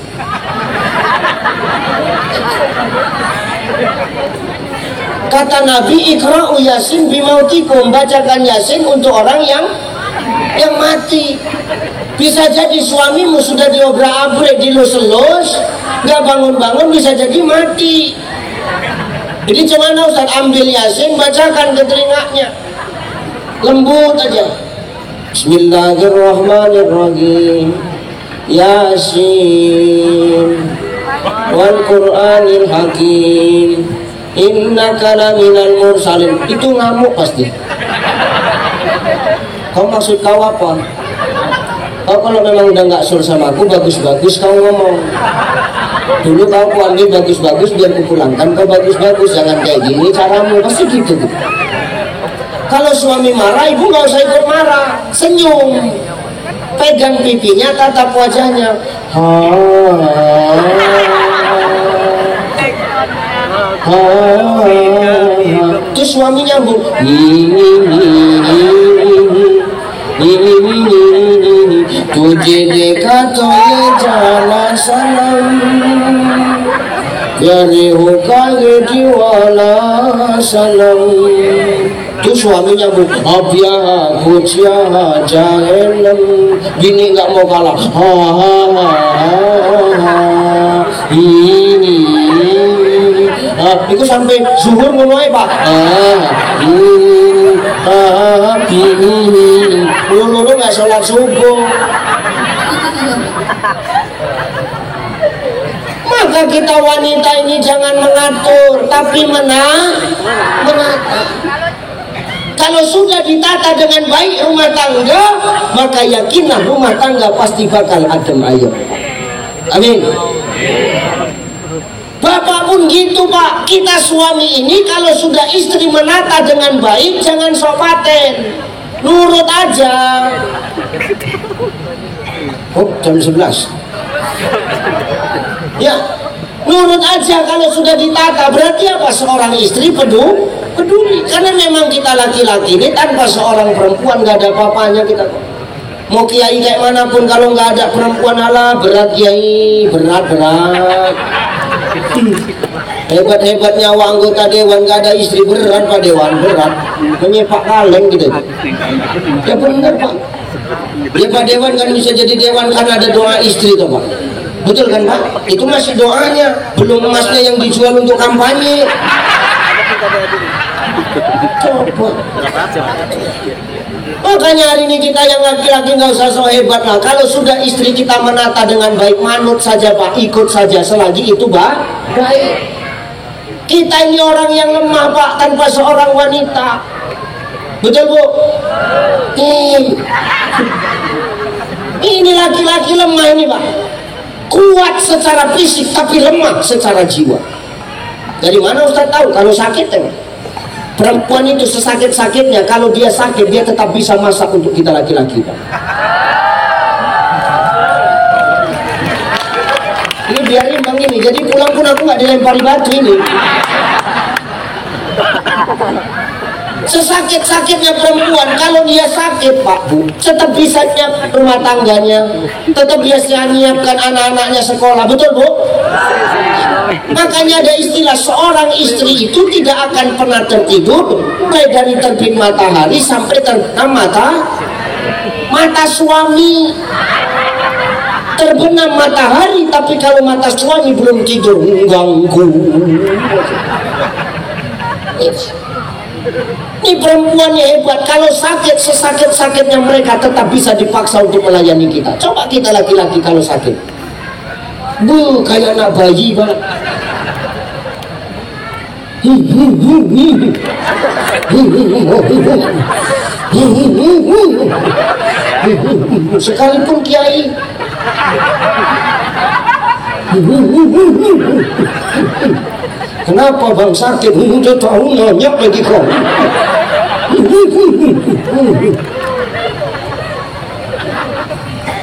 Kata Nabi, ikra'u Yasin bimautikum, bacakan Yasin untuk orang yang mati. Bisa jadi suamimu sudah diobrak-abrik, dilus-lus, gak bangun-bangun, bisa jadi mati. Jadi gimana Ustaz? Ambil Yasin, bacakan ke telinganya, lembut aja. Bismillahirrahmanirrahim. Yasin wal Qur'anil Hakim, innaka laminal mursalin. Itu ngamuk pasti. Kau maksud kau apa? Kau kalau memang udah nggak sur sama aku, bagus-bagus kau ngomong. Dulu kau ambil bagus-bagus biar kupulangkan, kau bagus-bagus, jangan kayak gini caramu, pasti gitu. Kalau suami marah, ibu nggak usah ikut marah, senyum, pegang pipinya, tatap wajahnya. Terus suami nyambung. Tujhe dekha to ye jana sanam, pyare ho kage diwala sanam. Terus suami nyambung. Abya kuchya jahenam. Bini nggak mau kalah. Itu sampai zuhur mulai Pak. Dulu nggak sholat subuh. Maka kita wanita ini jangan mengatur, tapi menata. Kalau sudah ditata dengan baik rumah tangga, maka yakinlah rumah tangga pasti bakal adem ayem. Amin. Bapak pun gitu Pak. Kita suami ini kalau sudah istri menata dengan baik, jangan sok paten, nurut aja. Oh jam 11. Ya nurut aja. Kalau sudah ditata berarti apa? Seorang istri peduli. Karena memang kita laki-laki ini tanpa seorang perempuan gak ada apa-apanya kita. Mau kiai kayak manapun kalau nggak ada perempuan, ala berat kiai, berat. Hebat-hebatnya anggota dewan gak ada istri, berat Pak Dewan, berat. Menyepak kaleng gitu. Ya benar Pak. Ya Pak Dewan kan bisa jadi dewan karena ada doa istri tuh Pak. Betul kan Pak? Itu masih doanya, belum emasnya yang dijual untuk kampanye. Coba. Makanya hari ini kita yang laki-laki nggak usah so hebat lah. Kalau sudah istri kita menata dengan baik, manut saja Pak, ikut saja selagi itu baik. Kita ini orang yang lemah Pak, tanpa seorang wanita. Betul Bu? Ini laki-laki lemah ini Pak. Kuat secara fisik tapi lemah secara jiwa. Dari mana Ustaz tahu? Kalau sakit ya. Perempuan itu sesakit-sakitnya, kalau dia sakit dia tetap bisa masak untuk kita laki-laki Pak. Ini biar imbang ini, jadi pulang pun aku nggak dilempari batu ini. Sesakit-sakitnya perempuan, kalau dia sakit Pak Bu, tetap bisa nyiap rumah tangganya, tetap bisa nyiapkan anak-anaknya sekolah, betul Bu? Makanya ada istilah seorang istri itu tidak akan pernah tertidur mulai dari terbit matahari sampai terbenam mata suami. Terbenam matahari, tapi kalau mata suami belum tidur, ganggu. Ini perempuannya hebat. Kalau sakit, sesakit-sakitnya mereka tetap bisa dipaksa untuk melayani kita. Coba kita laki-laki kalau sakit, kayak anak bayi banget. Sekalipun kiai. Kenapa bang sakit? Udah tahu nanya lagi kau.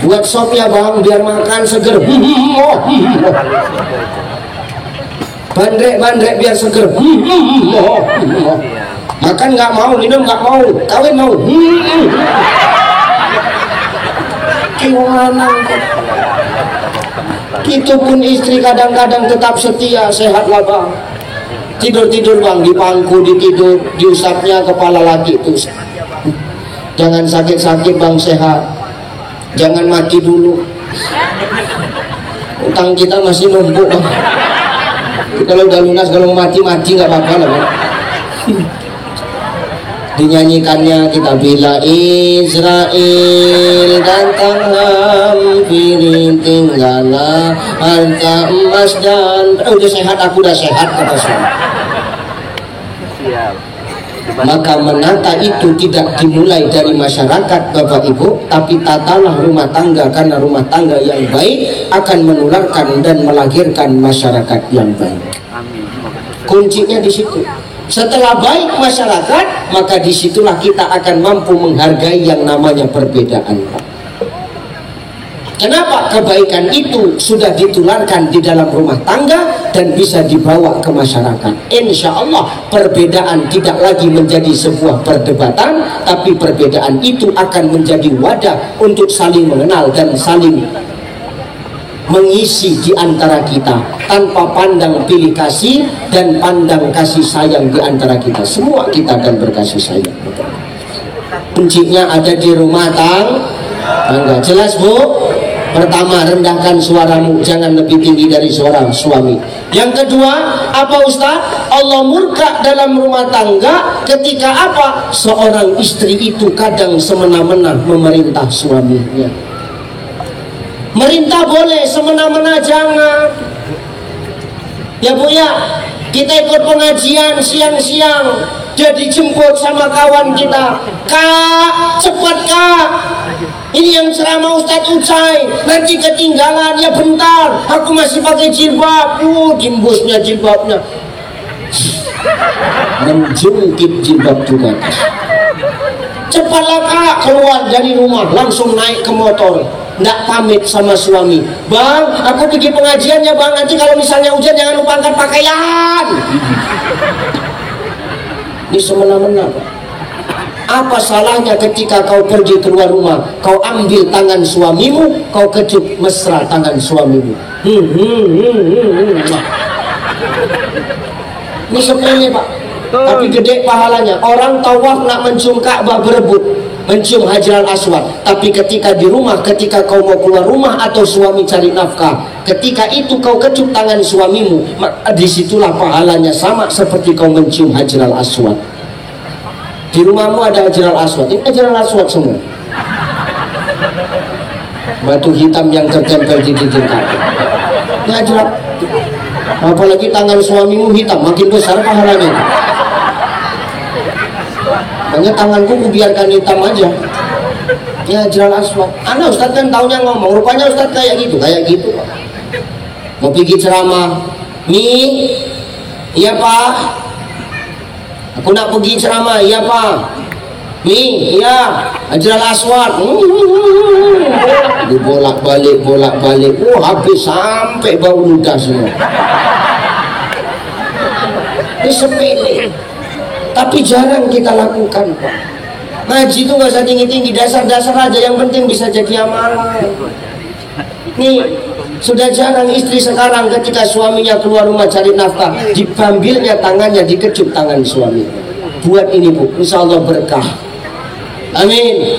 Buat sop ya bang, biar makan seger. Bandrek biar seger. Makan nggak mau, minum nggak mau, kawin mau. Gimana? Itu pun istri kadang-kadang tetap setia, sehatlah bang. Tidur bang, di pangku, ditidur, diusapnya kepala lagi itu. Jangan sakit-sakit bang, sehat. Jangan mati dulu. Utang kita masih numpuk bang. Kalau udah lunas, kalau mati nggak apa-apa lah bang. Dinyanyikannya kita bila Israel datang hampiri tinggallah harta emas dan udah sehat, aku udah sehat kata suami. Maka menata itu tidak dimulai dari masyarakat Bapak Ibu, tapi tatalah rumah tangga, karena rumah tangga yang baik akan menularkan dan melahirkan masyarakat yang baik. Kuncinya di situ. Setelah baik masyarakat, maka disitulah kita akan mampu menghargai yang namanya perbedaan. Kenapa? Kebaikan itu sudah ditularkan di dalam rumah tangga dan bisa dibawa ke masyarakat. Insya Allah perbedaan tidak lagi menjadi sebuah perdebatan, tapi perbedaan itu akan menjadi wadah untuk saling mengenal dan saling mengisi di antara kita tanpa pandang pilih kasih dan pandang kasih sayang di antara kita. Semua kita akan berkasih sayang. Kuncinya ada di rumah tangga. Jelas bu? Pertama, rendahkan suaramu, jangan lebih tinggi dari suara suami. Yang kedua, apa Ustaz? Allah murka dalam rumah tangga ketika apa? Seorang istri itu kadang semena-mena memerintah suaminya. Merintah boleh, semena-mena jangan. Ya bu ya, kita ikut pengajian siang-siang, dia dijemput sama kawan kita. Kak, cepat kak, ini yang ceramah Ustadz Ucai, nanti ketinggalan, ya bentar, aku masih pakai jilbab. Dimbusnya jilbabnya, menjungkit jilbab juga. Cepatlah kak, keluar dari rumah, langsung naik ke motor, nggak pamit sama suami. Bang, aku pergi pengajian ya bang, nanti kalau misalnya hujan jangan lupa angkat pakaian. Ini semena-mena Pak. Apa salahnya ketika kau pergi keluar rumah, kau ambil tangan suamimu, kau kecup mesra tangan suamimu. Ini sepele Pak, tapi gede pahalanya. Orang tawaf nak mencium Ka'bah berebut, mencium Hajarul Aswad. Tapi ketika di rumah, ketika kau mau keluar rumah atau suami cari nafkah, ketika itu kau kecup tangan suamimu, disitulah pahalanya sama seperti kau mencium Hajarul Aswad. Di rumahmu ada Hajarul Aswad, ini Hajarul Aswad semua. Batu hitam yang tertempel di dinding Ka'bah. Ini Hajarul. Apalagi tangan suamimu hitam, makin besar pahalanya. Makanya tanganku kubiarkan hitam aja. Ya Hajarul Aswad. Anak Ustadz kan taunya ngomong, rupanya Ustadz kayak gitu Pak. Mau pergi ceramah, iya Pak. Aku nak pergi ceramah, iya Pak. Iya, Hajarul Aswad. Dibolak-balik. Habis sampai bau ludah semua. Ini sepele, tapi jarang kita lakukan Pak. Ngaji itu gak usah tinggi-tinggi, dasar-dasar aja, yang penting bisa jadi amal. Nih, sudah jarang istri sekarang ketika suaminya keluar rumah cari nafkah, diambilnya tangannya, dikecup tangan suami. Buat ini Bu, insya Allah berkah. Amin.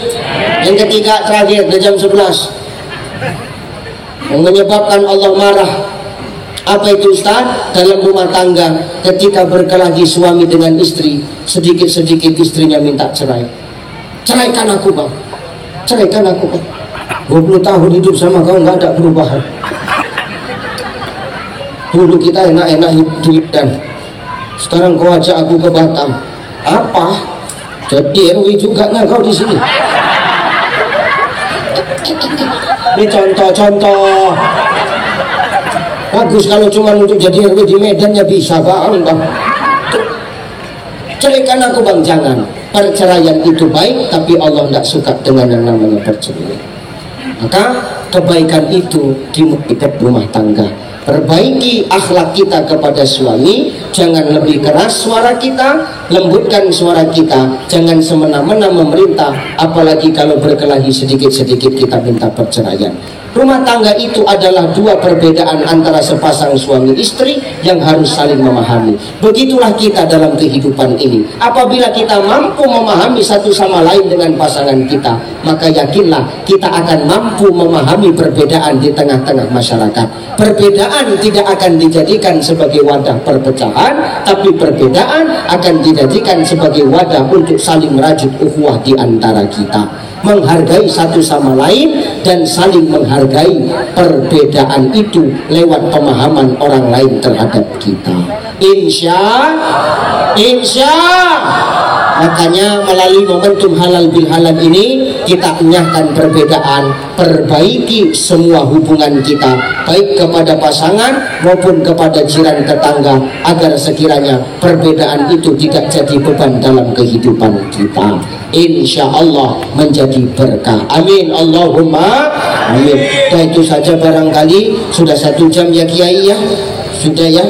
Yang ketiga terakhir, udah jam 11, yang menyebabkan Allah marah Apa itu Ustaz? Dalam rumah tangga ketika berkelahi suami dengan istri, sedikit-sedikit istrinya minta cerai. Ceraikan aku bang, ceraikan aku bang. 20 tahun hidup sama kau nggak ada perubahan. Dulu kita enak-enak hidup dan sekarang kau ajak aku ke Batam. Apa? Jadi RW juga nggak kau di sini? Ini contoh-contoh. Bagus kalau cuma untuk jadi RW di Medan ya bisa bang. Ceraikan aku bang, jangan. Perceraian itu baik, tapi Allah tidak suka dengan yang namanya perceraian. Maka kebaikan itu dimulai rumah tangga. Perbaiki akhlak kita kepada suami, jangan lebih keras suara kita, lembutkan suara kita, jangan semena-mena memerintah, apalagi kalau berkelahi sedikit-sedikit kita minta perceraian. Rumah tangga itu adalah dua perbedaan antara sepasang suami istri yang harus saling memahami. Begitulah kita dalam kehidupan ini. Apabila kita mampu memahami satu sama lain dengan pasangan kita, maka yakinlah kita akan mampu memahami perbedaan di tengah-tengah masyarakat. Perbedaan tidak akan dijadikan sebagai wadah perpecahan, tapi perbedaan akan dijadikan sebagai wadah untuk saling merajut ukhuwah di antara kita. Menghargai satu sama lain dan saling menghargai perbedaan itu lewat pemahaman orang lain terhadap kita. Insya makanya melalui momentum halal bil halal ini kita enyahkan perbedaan, perbaiki semua hubungan kita baik kepada pasangan maupun kepada jiran tetangga, agar sekiranya perbedaan itu tidak jadi beban dalam kehidupan kita. Insya Allah menjadi berkah. Amin Allahumma amin. Dan itu saja barangkali sudah 1 jam ya Kiai ya. Sudah ya.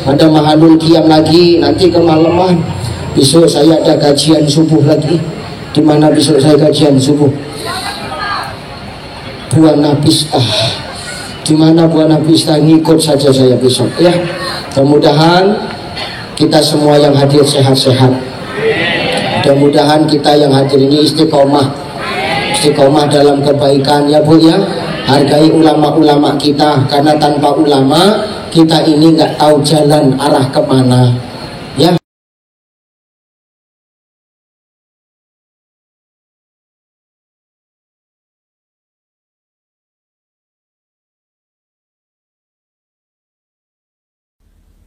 Ada mahalul qiyam lagi nanti kemalaman. Besok saya ada kajian subuh lagi. Di mana besok saya kajian subuh? Buana Pista. Di mana Buana Pista, ngikut saja saya besok ya. Mudah-mudahan kita semua yang hadir sehat-sehat. Mudah-mudahan kita yang hadir ini istiqomah dalam kebaikan ya Bu ya. Hargai ulama-ulama kita, karena tanpa ulama kita ini nggak tahu jalan arah kemana ya.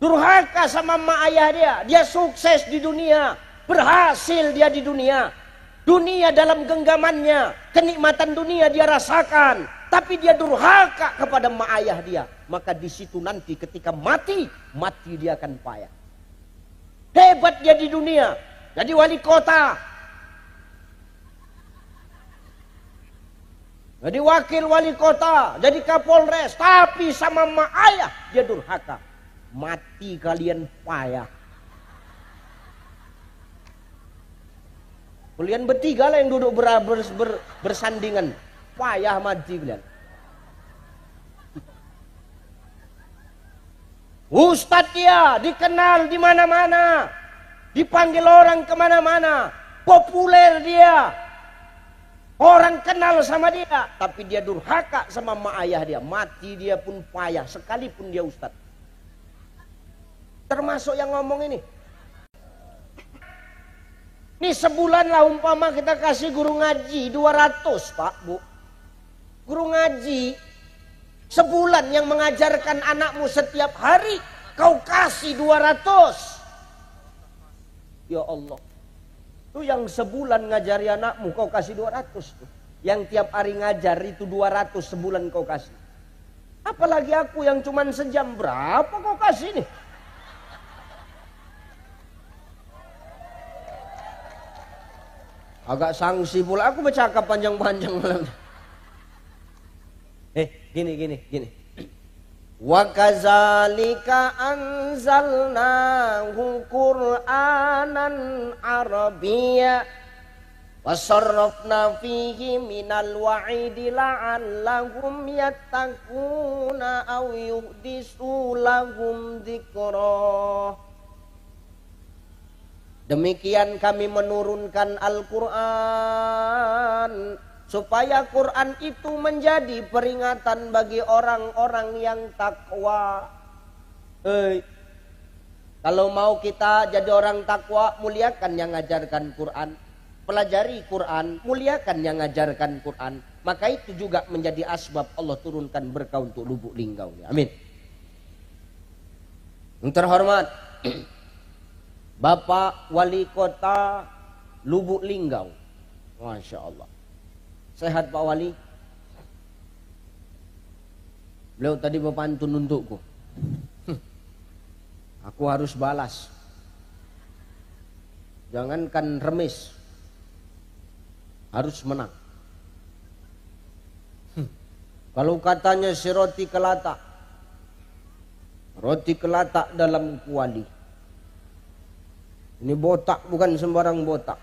Durhaka sama emak ayah dia sukses di dunia, berhasil dia di dunia dalam genggamannya, kenikmatan dunia dia rasakan, tapi dia durhaka kepada emak ayah dia, maka di situ nanti ketika mati dia akan payah. Hebat dia di dunia, jadi wali kota, jadi wakil wali kota, jadi kapolres, tapi sama emak ayah dia durhaka. Mati kalian payah. Kalian bertiga lah yang duduk bersandingan, payah mati kalian. Ustadz dia dikenal di mana-mana, dipanggil orang kemana-mana, populer dia, orang kenal sama dia, tapi dia durhaka sama emak ayah dia. Mati dia pun payah, sekalipun dia ustadz. Termasuk yang ngomong ini. Ini sebulan lah umpama kita kasih guru ngaji 200 Pak Bu. Guru ngaji sebulan yang mengajarkan anakmu setiap hari, kau kasih 200. Ya Allah. Itu yang sebulan ngajari anakmu kau kasih 200 tuh. Yang tiap hari ngajar itu 200 sebulan kau kasih. Apalagi aku yang cuman sejam, berapa kau kasih nih? Agak sanksi pula aku bercakap panjang-panjang malam. Gini. Wa kadzalika anzalnahu Qur'anan Arabiyya wa sarrafna fihi minal wa'idi la'allahum yattaquna aw yuhdisu lahum dzikra. Demikian kami menurunkan Al-Quran supaya Quran itu menjadi peringatan bagi orang-orang yang takwa. Kalau mau kita jadi orang takwa, muliakan yang ngajarkan Quran. Pelajari Quran, muliakan yang ngajarkan Quran. Maka itu juga menjadi asbab Allah turunkan berkah untuk Lubuk Linggau. Amin. Yang terhormat Bapak Wali Kota Lubuk Linggau. Masya Allah. Sehat Pak Wali? Beliau tadi berpantun untukku. Aku harus balas. Jangankan remis, harus menang. Kalau katanya si roti kelatak, roti kelatak dalam kuali. Ini botak bukan sembarang botak.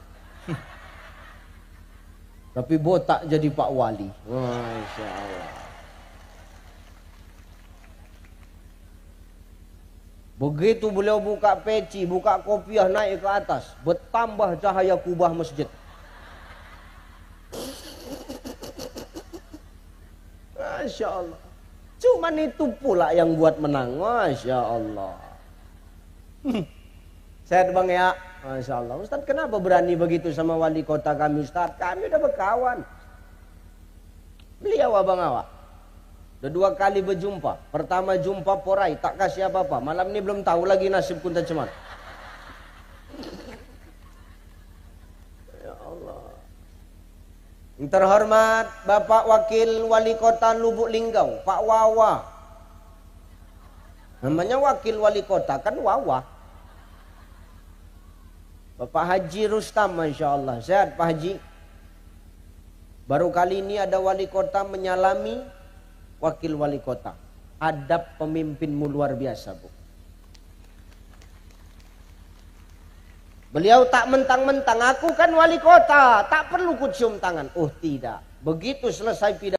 Tapi botak jadi Pak Wali. Masya Allah. Begitu beliau buka peci, buka kopiah naik ke atas, bertambah cahaya kubah masjid. Masya Allah. Cuman itu pula yang buat menang. Masya Allah. Sehat bang ya? Masya Allah. Ustaz kenapa berani begitu sama wali kota kami Ustaz? Kami udah berkawan. Beliau abang awak. Udah 2 kali berjumpa. Pertama jumpa porai, tak kasih apa-apa. Malam ini belum tahu lagi nasib Kunta Ceman. Ya Allah. Yang terhormat Bapak Wakil Wali Kota Lubuk Linggau, Pak Wawa. Namanya Wakil Wali Kota kan Wawa. Bapak Haji Rustam, Masya Allah. Sehat Pak Haji? Baru kali ini ada wali kota menyalami wakil wali kota. Adab pemimpinmu luar biasa, Bu. Beliau tak mentang-mentang, aku kan wali kota, tak perlu ku cium tangan. Oh tidak. Begitu selesai pidato